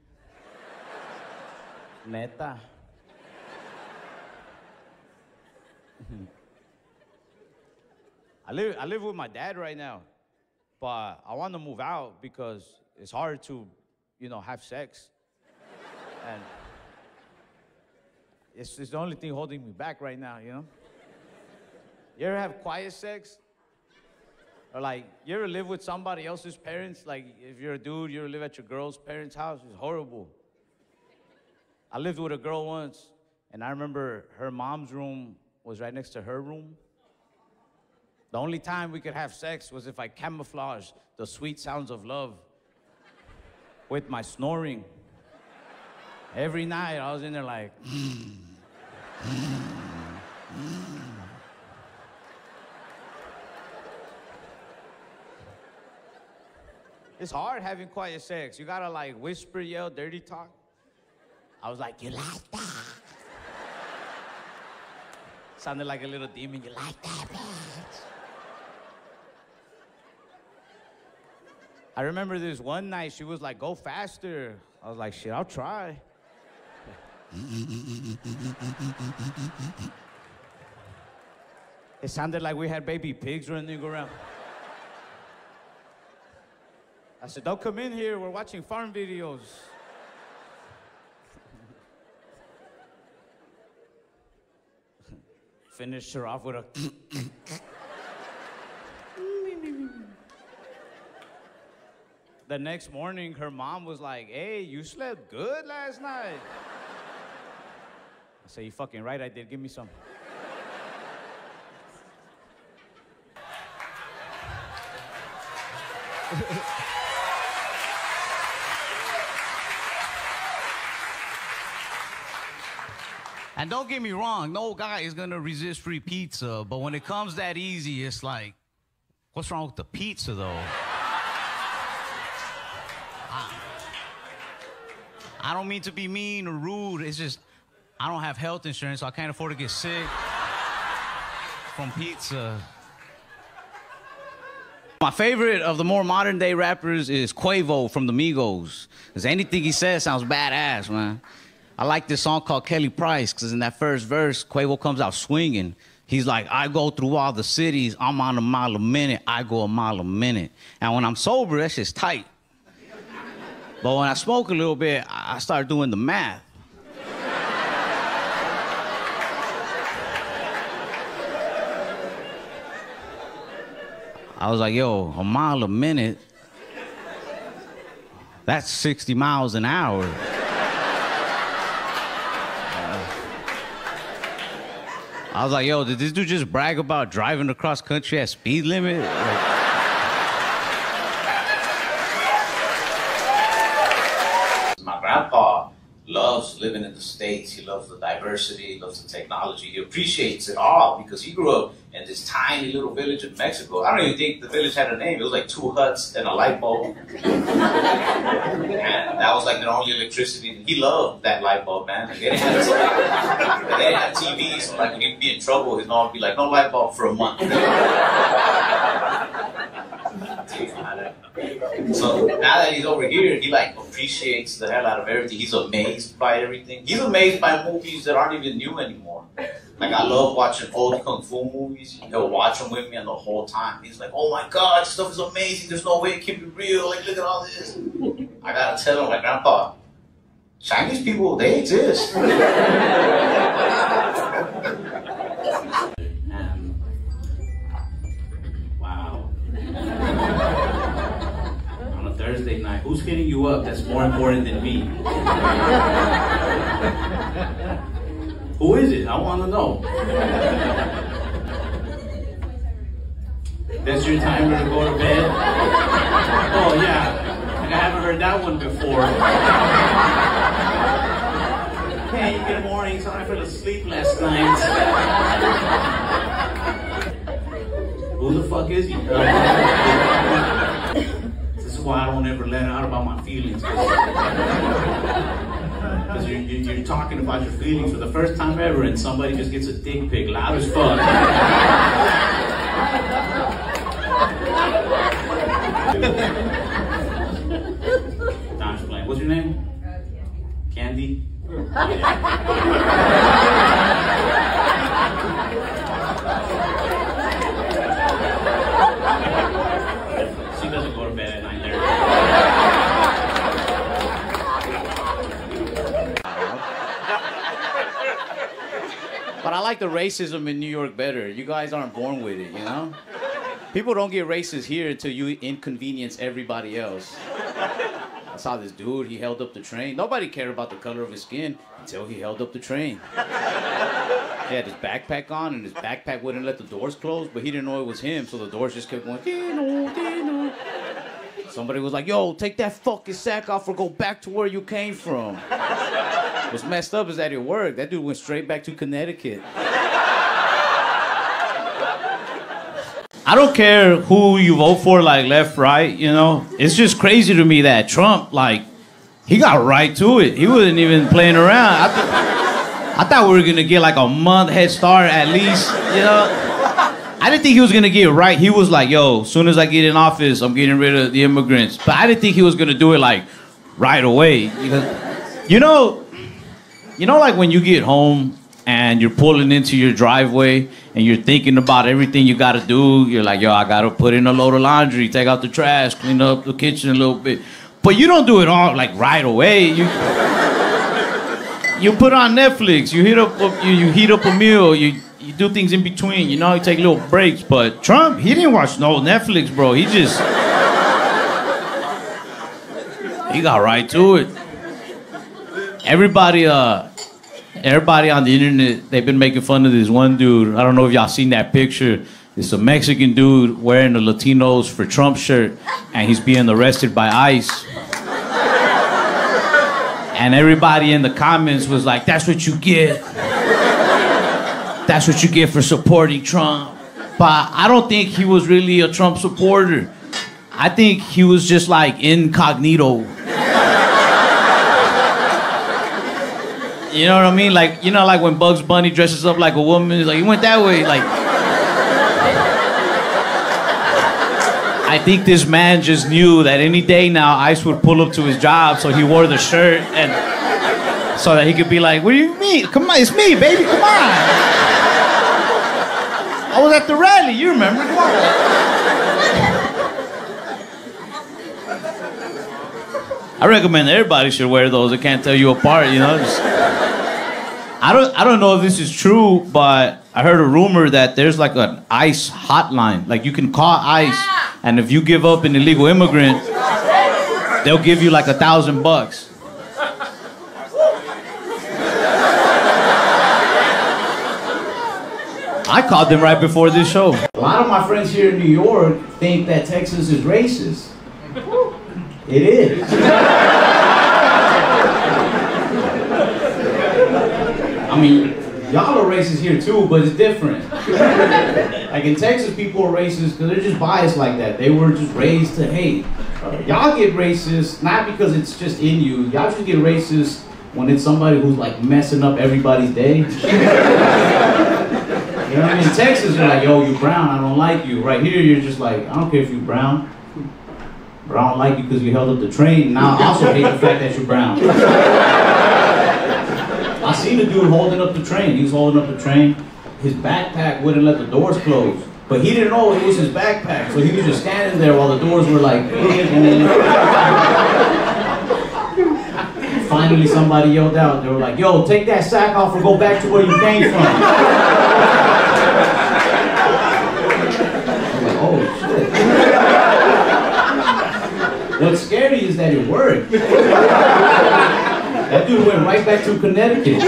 Neta. I live with my dad right now, but I want to move out because it's hard to, have sex. And it's the only thing holding me back right now, You ever have quiet sex? Or like, you ever live with somebody else's parents? Like, if you're a dude, you ever live at your girl's parents' house? It's horrible. I lived with a girl once, and I remember her mom's room was right next to her room. The only time we could have sex was if I camouflaged the sweet sounds of love with my snoring. Every night, I was in there like, It's hard having quiet sex. You gotta like whisper, yell, dirty talk. I was like, you like that? Sounded like a little demon. You like that, bitch? I remember this one night, she was like, go faster. I was like, shit, I'll try. It sounded like we had baby pigs running around. I said, don't come in here, we're watching farm videos. Finished her off with a The next morning, her mom was like, hey, you slept good last night. I said, you fucking right, I did. Give me some. And don't get me wrong, no guy is gonna resist free pizza, but when it comes that easy, it's like, what's wrong with the pizza, though? I don't mean to be mean or rude, it's just, I don't have health insurance, so I can't afford to get sick from pizza. My favorite of the more modern day rappers is Quavo from the Migos, because anything he says sounds badass, man. I like this song called Kelly Price, because in that first verse, Quavo comes out swinging. He's like, I go through all the cities, I'm on a mile a minute, I go a mile a minute. And when I'm sober, that shit's tight. But when I smoke a little bit, I start doing the math. I was like, yo, a mile a minute, that's 60 miles an hour. I was like, yo, did this dude just brag about driving across country at speed limit? My grandpa loves living in the States. He loves the diversity, he loves the technology. He appreciates it all because he grew up in this tiny little village in Mexico. I don't even think the village had a name. It was like 2 huts and a light bulb. And that was like their only electricity. He loved that light bulb, man. Like, they didn't have TV, so like when he'd be in trouble, his mom would be like, no light bulb for a month. So now that he's over here, he like appreciates the hell out of everything. He's amazed by everything. He's amazed by movies that aren't even new anymore. Like, I love watching old Kung Fu movies. He'll watch them with me, and the whole time he's like, oh my God, this stuff is amazing. There's no way it can be real. Like, look at all this. I gotta tell him, like, Grandpa, Chinese people, they exist. Wow. On a Thursday night, who's hitting you up that's more important than me? Who is it? I want to know. That's your timer to go to bed? Oh, yeah. Like, I haven't heard that one before. Hey, good morning. Sorry I fell asleep last night. Who the fuck is he? This is why I don't ever let out about my feelings. Because you're talking about your feelings for the first time ever, and somebody just gets a dick pic loud as fuck. Don's playing. What's your name? Candy? Yeah. like the racism in New York better. You guys aren't born with it, you know? People don't get racist here until you inconvenience everybody else. I saw this dude, he held up the train. Nobody cared about the color of his skin until he held up the train. He had his backpack on, and his backpack wouldn't let the doors close, but he didn't know it was him, so the doors just kept going, Dino, Dino. Somebody was like, yo, take that fucking sack off or go back to where you came from. What's messed up is that it worked. That dude went straight back to Connecticut. I don't care who you vote for, like left, right, you know? It's just crazy to me that Trump, like, he got right to it. He wasn't even playing around. I thought we were gonna get like a month head start at least, you know? I didn't think he was gonna get it right. He was like, yo, as soon as I get in office, I'm getting rid of the immigrants. But I didn't think he was gonna do it like right away. Because, you know like when you get home and you're pulling into your driveway and you're thinking about everything you gotta do, you're like, yo, I gotta put in a load of laundry, take out the trash, clean up the kitchen a little bit. But you don't do it all like right away. You put on Netflix, you heat up a meal, you do things in between, you know, you take little breaks. But Trump, he didn't watch no Netflix, bro. He got right to it. Everybody on the internet, they've been making fun of this one dude. I don't know if y'all seen that picture. It's a Mexican dude wearing a Latinos for Trump shirt, and he's being arrested by ICE. And everybody in the comments was like, that's what you get. That's what you get for supporting Trump. But I don't think he was really a Trump supporter. I think he was just like incognito. You know what I mean? Like, you know, like when Bugs Bunny dresses up like a woman, like he went that way, like. I think this man just knew that any day now ICE would pull up to his job, so he wore the shirt and so that he could be like, what do you mean? Come on, it's me, baby, come on. I was at the rally, you remember? Come on. I recommend everybody should wear those. It can't tell you apart, you know? I don't know if this is true, but I heard a rumor that there's like an ICE hotline. Like you can call ICE, and if you give up an illegal immigrant, they'll give you like $1,000. I called them right before this show. A lot of my friends here in New York think that Texas is racist. It is. I mean, y'all are racist here too, but it's different. Like in Texas, people are racist because they're just biased like that. They were just raised to hate. Y'all get racist, not because it's just in you. Y'all just get racist when it's somebody who's like messing up everybody's day. You know what I mean? In Texas, you're like, yo, you brown, I don't like you. Right here, you're just like, I don't care if you're brown. But I don't like you because you held up the train. Now I also hate the fact that you're brown. I seen the dude holding up the train. He was holding up the train. His backpack wouldn't let the doors close. But he didn't know it was his backpack. So he was just standing there while the doors were like... Finally somebody yelled out. They were like, yo, take that sack off or go back to where you came from. I'm like, oh, shit. What's scary is that it worked. That dude went right back to Connecticut.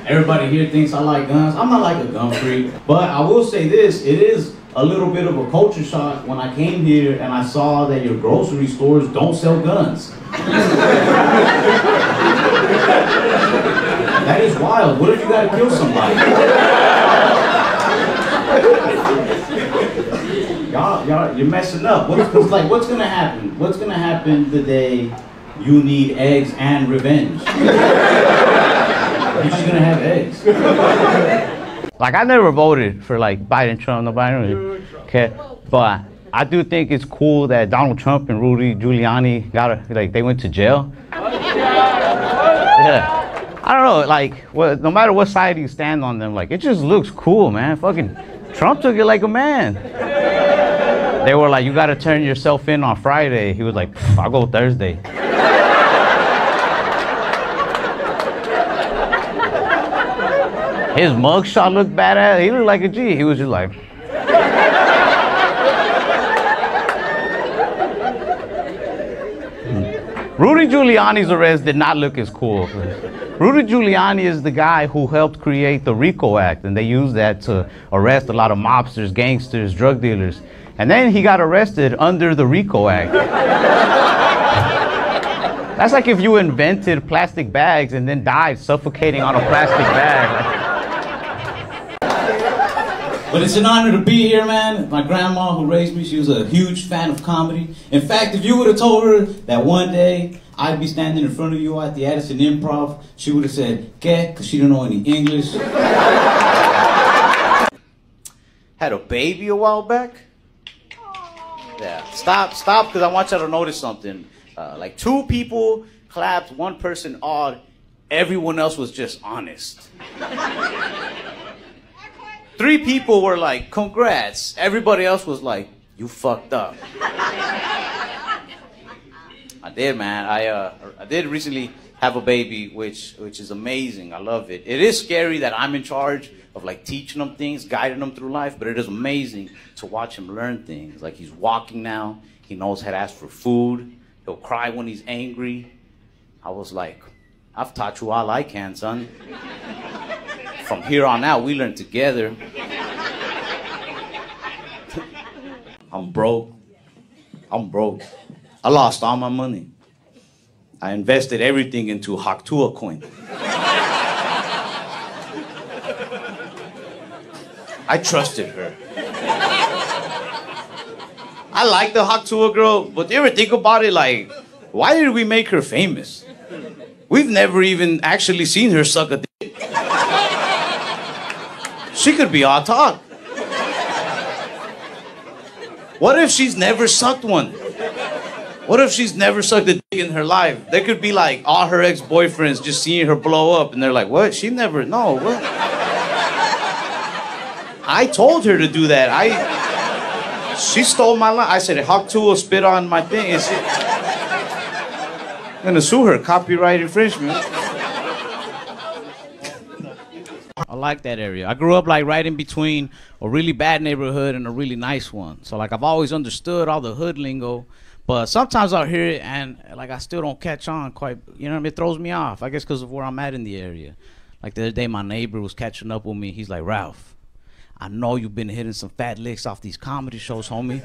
Everybody here thinks I like guns. I'm not like a gun freak, but I will say this, it is a little bit of a culture shock when I came here and I saw that your grocery stores don't sell guns. That is wild. What if you gotta kill somebody? Y'all, you're messing up. What's gonna happen? What's gonna happen the day you need eggs and revenge? You're just gonna have eggs. Like I never voted for like Biden, Trump, nobody. Okay, but I do think it's cool that Donald Trump and Rudy Giuliani they went to jail. Yeah. I don't know, like, no matter what side you stand on them, like, it just looks cool, man. Fucking Trump took it like a man. They were like, you got to turn yourself in on Friday. He was like, I'll go Thursday. His mugshot looked badass. He looked like a G. He was just like... Rudy Giuliani's arrest did not look as cool. Rudy Giuliani is the guy who helped create the RICO Act, and they used that to arrest a lot of mobsters, gangsters, drug dealers. And then he got arrested under the RICO Act. That's like if you invented plastic bags and then died suffocating on a plastic bag.
But it's an honor to be here, man. My grandma who raised me, she was a huge fan of comedy. In fact, if you would have told her that one day I'd be standing in front of you at the Addison Improv, she would have said, ¿Qué? Because she didn't know any English.
Had a baby a while back? Yeah, stop, because I want y'all to notice something. Like 2 people clapped, 1 person awed, everyone else was just honest. 3 people were like, congrats. Everybody else was like, you fucked up. I did, man. I did recently have a baby, which is amazing. I love it. It is scary that I'm in charge of like teaching them things, guiding them through life, but it is amazing to watch him learn things. Like he's walking now. He knows how to ask for food. He'll cry when he's angry. I was like, I've taught you all I can, son. From here on out, we learn together. I'm broke. I lost all my money. I invested everything into Haktua coin. I trusted her. I like the Haktua girl, but do you ever think about it, like, why did we make her famous? We've never even actually seen her suck a dick. She could be all talk. What if she's never sucked one? What if she's never sucked a dick in her life? There could be like all her ex-boyfriends just seeing her blow up and they're like, what? She never, no, what? I told her to do that. She stole my line. I said, Haktua will spit on my thing. I'm gonna sue her, copyright infringement. I like that area. I grew up like right in between a really bad neighborhood and a really nice one. So like I've always understood all the hood lingo, but sometimes I'll hear it and like I still don't catch on quite, you know what I mean? It throws me off, I guess because of where I'm at in the area. Like the other day my neighbor was catching up with me. He's like, Ralph, I know you've been hitting some fat licks off these comedy shows, homie.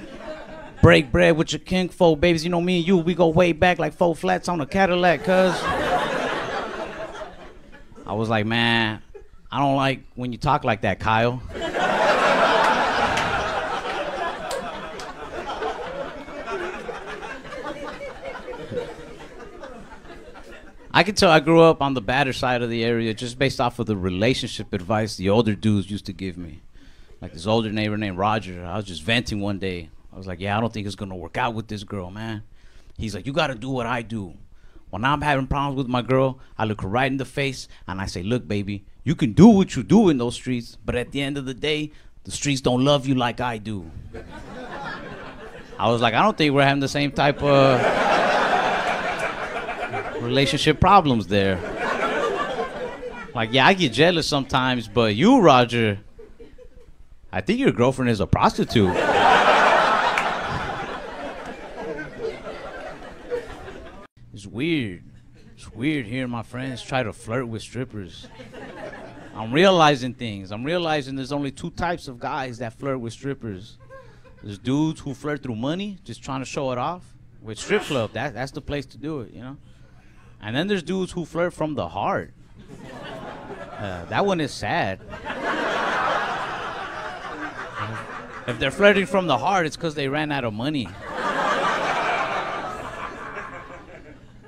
Break bread with your kinfolk, babies. You know me and you, we go way back like 4 flats on a Cadillac, cuz. I was like, man, I don't like when you talk like that, Kyle. I can tell I grew up on the badder side of the area just based off of the relationship advice the older dudes used to give me. Like this older neighbor named Roger, I was just venting one day. I was like, yeah, I don't think it's gonna work out with this girl, man. He's like, you gotta do what I do. When I'm having problems with my girl, I look her right in the face and I say, look, baby, you can do what you do in those streets, but at the end of the day, the streets don't love you like I do. I was like, I don't think we're having the same type of relationship problems there. Like, yeah, I get jealous sometimes, but you, Roger, I think your girlfriend is a prostitute. It's weird. It's weird hearing my friends try to flirt with strippers. I'm realizing things. I'm realizing there's only 2 types of guys that flirt with strippers. There's dudes who flirt through money, just trying to show it off. With strip club, that's the place to do it, you know? And then there's dudes who flirt from the heart. That one is sad. If they're flirting from the heart, it's because they ran out of money.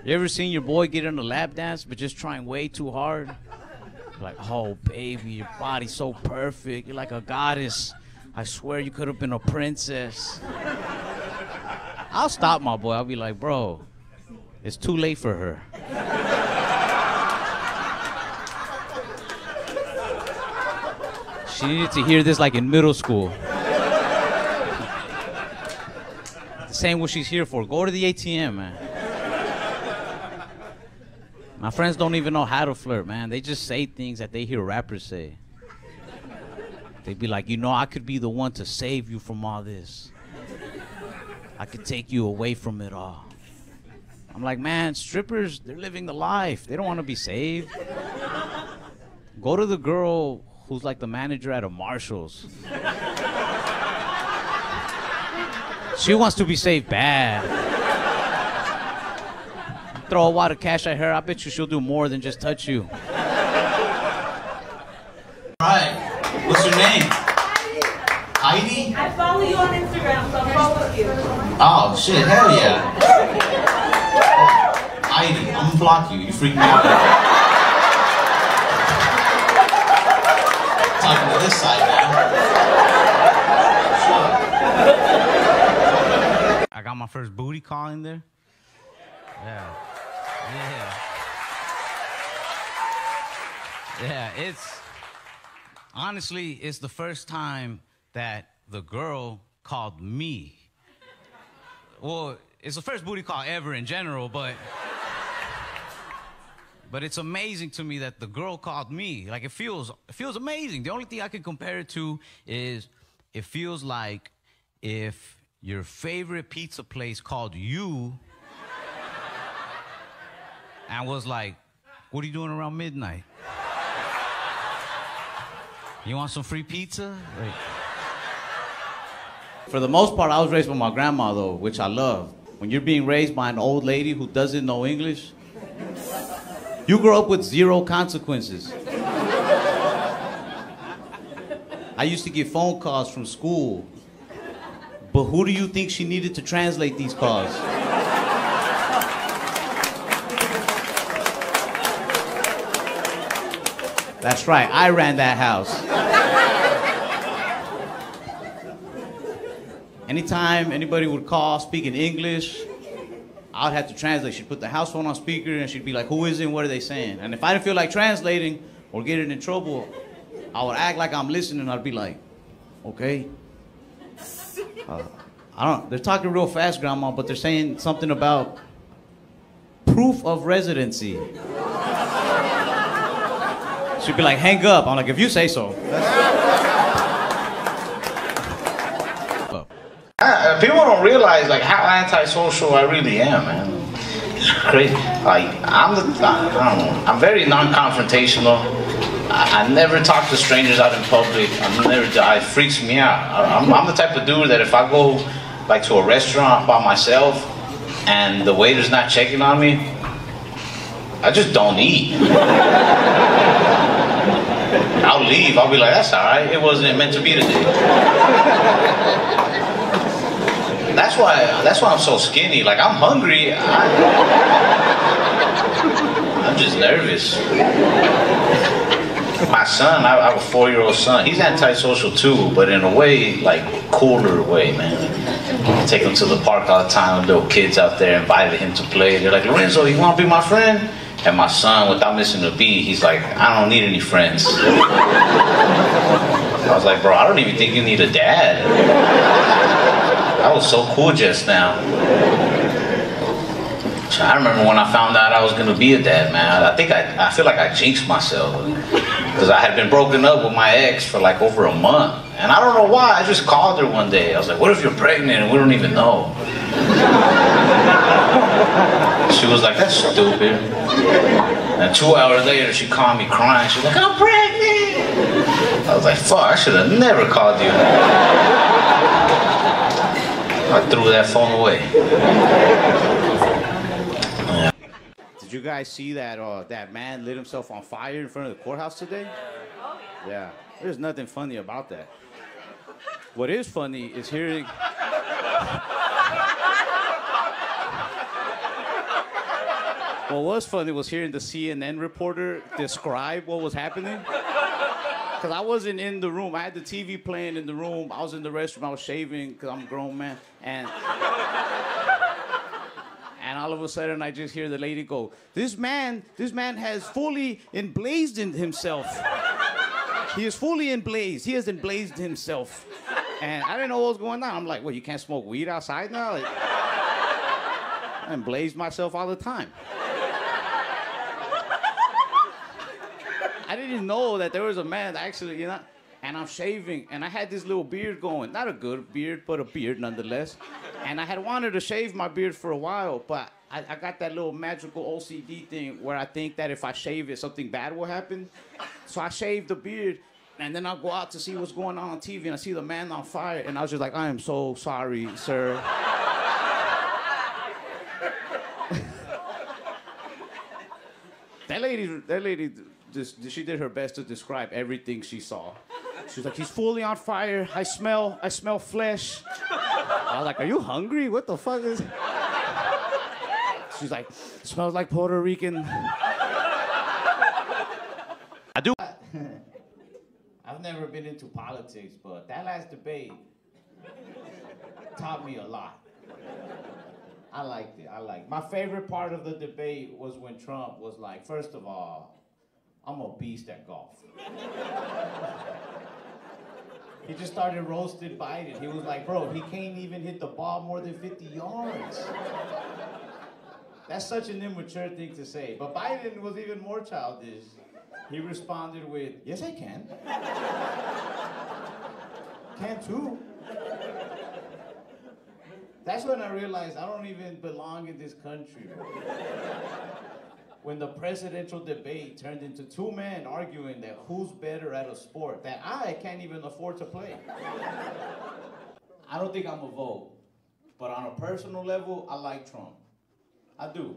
You ever seen your boy get in a lap dance but just trying way too hard? Like, oh, baby, your body's so perfect. You're like a goddess. I swear you could have been a princess. I'll stop my boy. I'll be like, bro, it's too late for her. She needed to hear this like in middle school.
saying what she's here for. Go to the ATM, man. My friends don't even know how to flirt, man. They just say things that they hear rappers say. They be like, you know, I could be the one to save you from all this. I could take you away from it all. I'm like, man, strippers, they're living the life. They don't want to be saved. Go to the girl who's like the manager at a Marshall's. She wants to be saved bad. Throw a wad of cash at her, I bet you she'll do more than just touch you.
Alright, what's your name? Heidi?
I follow you on Instagram, so I'll follow you.
Oh shit, hell yeah. Heidi, I'm gonna block you. You freak me out. Talking to this side now.
I got my first booty call in there. Yeah. Yeah, honestly, it's the first time that the girl called me. Well, it's the first booty call ever in general, but it's amazing to me that the girl called me. Like, it feels amazing. The only thing I can compare it to is it feels like if your favorite pizza place called you and was like, what are you doing around midnight? You want some free pizza? Like,
For the most part, I was raised by my grandma, though, which I love. When you're being raised by an old lady who doesn't know English, you grow up with zero consequences. I used to get phone calls from school, but who do you think she needed to translate these calls? That's right, I ran that house. Anytime anybody would call speaking English, I would have to translate. She'd put the house phone on speaker and she'd be like, who is it and what are they saying? And if I didn't feel like translating or getting in trouble, I would act like I'm listening. I'd be like, okay. They're talking real fast, Grandma, but they're saying something about proof of residency. She'd be like, hang up. I'm like, if you say so.
People don't realize like how antisocial I really am, man. It's crazy. Like I don't know. I'm very non-confrontational. I never talk to strangers out in public. It freaks me out. I'm the type of dude that if I go like to a restaurant by myself and the waiter's not checking on me, I just don't eat. I'll leave. I'll be like, that's all right. It wasn't meant to be today. That's why I'm so skinny. Like, I'm hungry. I'm just nervous. My son, I have a 4-year-old son. He's antisocial too, but in a way, like, cooler way, man. I take him to the park all the time. Little kids out there invited him to play. They're like, Lorenzo, you want to be my friend? And my son, without missing a beat, he's like, I don't need any friends. I was like, bro, I don't even think you need a dad. I was so cool just now. I remember when I found out I was gonna be a dad, man. I feel like I jinxed myself. Because I had been broken up with my ex for like over a month. And I don't know why, I just called her one day. I was like, what if you're pregnant and we don't even know? She was like, that's stupid. And 2 hours later, she called me crying. She was like, I'm pregnant. I was like, fuck, I should have never called you. I threw that phone away. Yeah.
Did you guys see that that man lit himself on fire in front of the courthouse today?
Oh, yeah.
Yeah, there's nothing funny about that. What is funny is hearing... What was funny was hearing the CNN reporter describe what was happening. Because I wasn't in the room. I had the TV playing in the room. I was in the restroom. I was shaving because I'm a grown man. And all of a sudden, I just hear the lady go, this man has fully emblazoned himself. He is fully emblazed. He has emblazed himself.
And I didn't know what was going on. I'm like, well, you can't smoke weed outside now? Like, I blazed myself all the time. I didn't know that there was a man that actually, you know, and I'm shaving, and I had this little beard going. Not a good beard, but a beard nonetheless. And I had wanted to shave my beard for a while, but I got that little magical OCD thing where I think that if I shave it, something bad will happen. So I shaved the beard, and then I'll go out to see what's going on TV, and I see the man on fire, and I was just like, I am so sorry, sir. That lady, she did her best to describe everything she saw. She was like, he's fully on fire. I smell flesh. I was like, are you hungry? What the fuck is? She's like, smells like Puerto Rican. I do. I've never been into politics, but that last debate taught me a lot. I liked it. My favorite part of the debate was when Trump was like, first of all, I'm a beast at golf. He just started roasting Biden. He was like, bro, he can't even hit the ball more than 50 yards. That's such an immature thing to say. But Biden was even more childish. He responded with, yes, I can. Can too. That's when I realized I don't even belong in this country. When the presidential debate turned into two men arguing that who's better at a sport that I can't even afford to play. I don't think I'm a vote, but on a personal level, I like Trump. I do.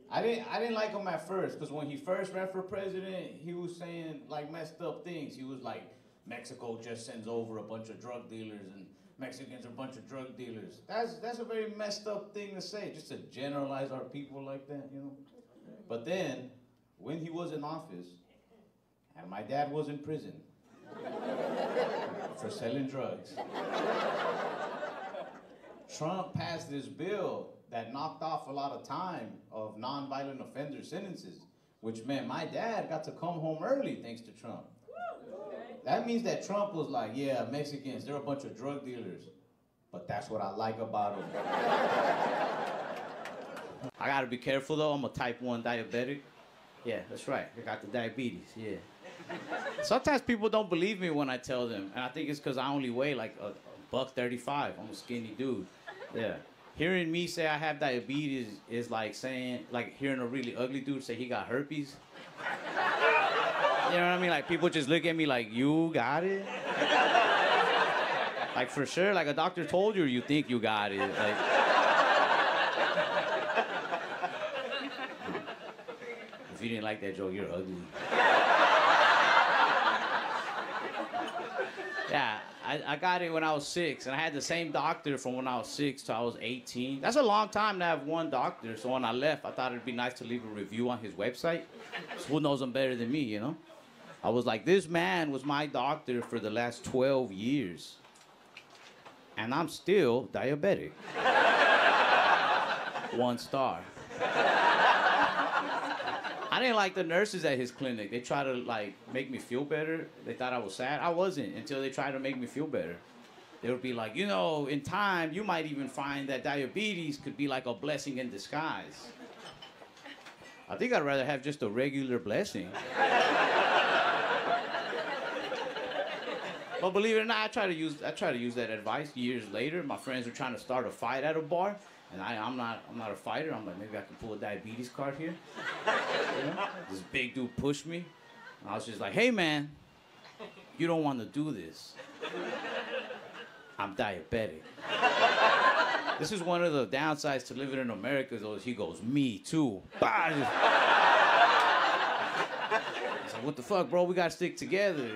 I didn't like him at first, because when he first ran for president, he was saying like messed up things. He was like, Mexico just sends over a bunch of drug dealers and Mexicans are a bunch of drug dealers. That's a very messed up thing to say, just to generalize our people like that, you know? But then, when he was in office, and my dad was in prison for selling drugs, Trump passed this bill that knocked off a lot of time of non-violent offender sentences, which meant my dad got to come home early thanks to Trump. That means that Trump was like, yeah, Mexicans, they're a bunch of drug dealers, but that's what I like about them. I gotta be careful though, I'm a type 1 diabetic. Yeah, that's right, I got the diabetes, yeah. Sometimes people don't believe me when I tell them, and I think it's because I only weigh like a $135. I'm a skinny dude, yeah. Hearing me say I have diabetes is like saying, like hearing a really ugly dude say he got herpes. You know what I mean? Like people just look at me like, you got it? Like for sure, like a doctor told you, you think you got it. Like, if you didn't like that joke, you're ugly. Yeah, I got it when I was 6, and I had the same doctor from when I was 6 till I was 18. That's a long time to have one doctor, so when I left, I thought it'd be nice to leave a review on his website. So who knows him better than me, you know? I was like, this man was my doctor for the last 12 years, and I'm still diabetic. 1 star. I didn't like the nurses at his clinic. They tried to like make me feel better. They thought I was sad. I wasn't until they tried to make me feel better. They would be like, you know, in time, you might even find that diabetes could be like a blessing in disguise. I think I'd rather have just a regular blessing. But believe it or not, I try to use that advice years later. My friends were trying to start a fight at a bar. And I'm not a fighter. I'm like, maybe I can pull a diabetes card here. You know? This big dude pushed me. And I was just like, hey man, you don't want to do this. I'm diabetic. This is one of the downsides to living in America, though. He goes, me too. I was like, what the fuck, bro? We gotta stick together.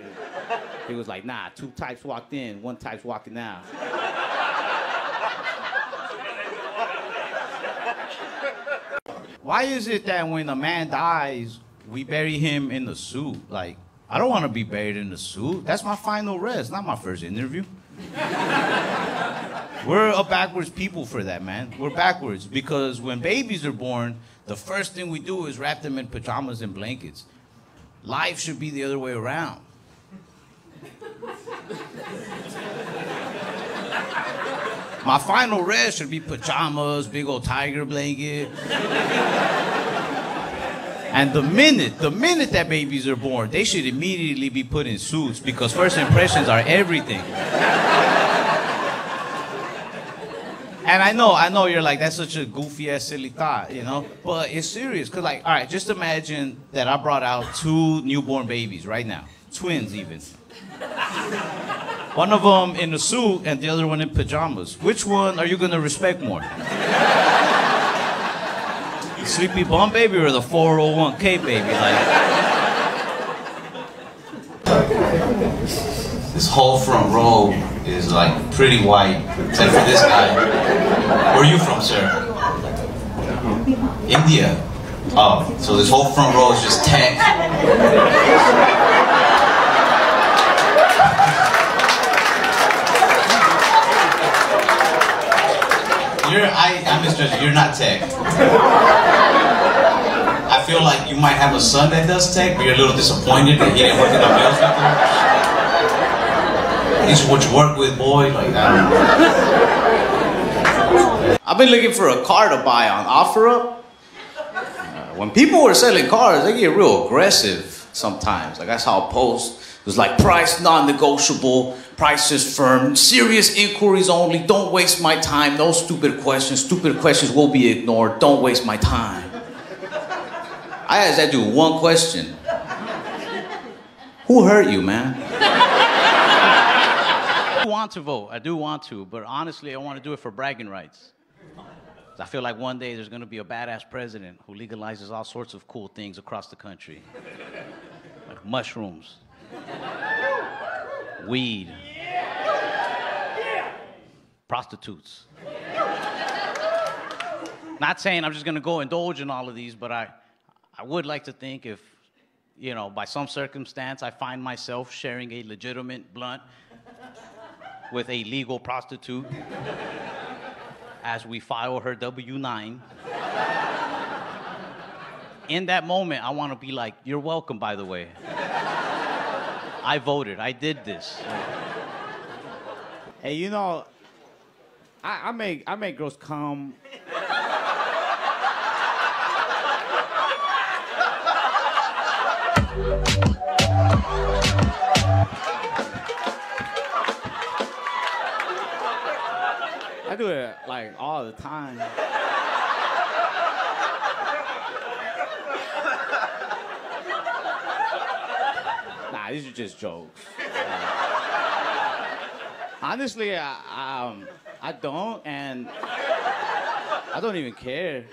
He was like, nah, 2 types walked in, 1 type's walking out. Why is it that when a man dies, we bury him in a suit? Like, I don't want to be buried in a suit. That's my final rest, not my first interview. We're a backwards people for that, man. We're backwards because when babies are born, the first thing we do is wrap them in pajamas and blankets. Life should be the other way around.
My final rest should be pajamas, big old tiger blanket. And the minute that babies are born, they should immediately be put in suits because first impressions are everything. And I know you're like, that's such a goofy ass silly thought, you know? But it's serious, cause like, all right, just imagine that I brought out 2 newborn babies right now. Twins even. One of them in a suit and the other one in pajamas. Which one are you gonna respect more? The sleepy bum baby or the 401k baby? Like,
This whole front row is like pretty white, except for this guy. Where are you from, sir? India. Oh, so this whole front row is just tech. I misjudged you. You're not tech. I feel like you might have a son that does tech, but you're a little disappointed that he didn't work in the bills with you. These are what you work with, boy. Like that.
I've been looking for a car to buy on OfferUp. When people were selling cars, they get real aggressive sometimes. Like I saw a post. It was like, price non-negotiable, price is firm, serious inquiries only, don't waste my time, no stupid questions will be ignored, don't waste my time. I asked that dude one question. Who hurt you, man? I want to vote, I do want to, but honestly, I want to do it for bragging rights. I feel like one day there's gonna be a badass president who legalizes all sorts of cool things across the country. Like mushrooms. Weed. Prostitutes. Not saying I'm just gonna go indulge in all of these, but I would like to think if, you know, by some circumstance I find myself sharing a legitimate blunt with a legal prostitute as we file her W-9. In that moment, I want to be like, you're welcome, by the way. I voted, I did this.
Hey, you know, I make girls come. I do it like all the time. Nah, these are just jokes. Honestly, I don't, and I don't even care.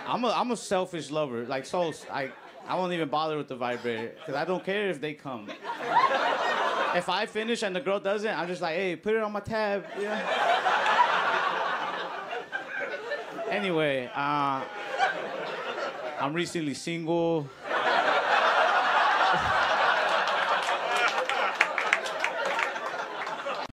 I'm a selfish lover. Like, so I won't even bother with the vibrator because I don't care if they come. If I finish and the girl doesn't, I'm just like, hey, put it on my tab. Yeah. Anyway, I'm recently single.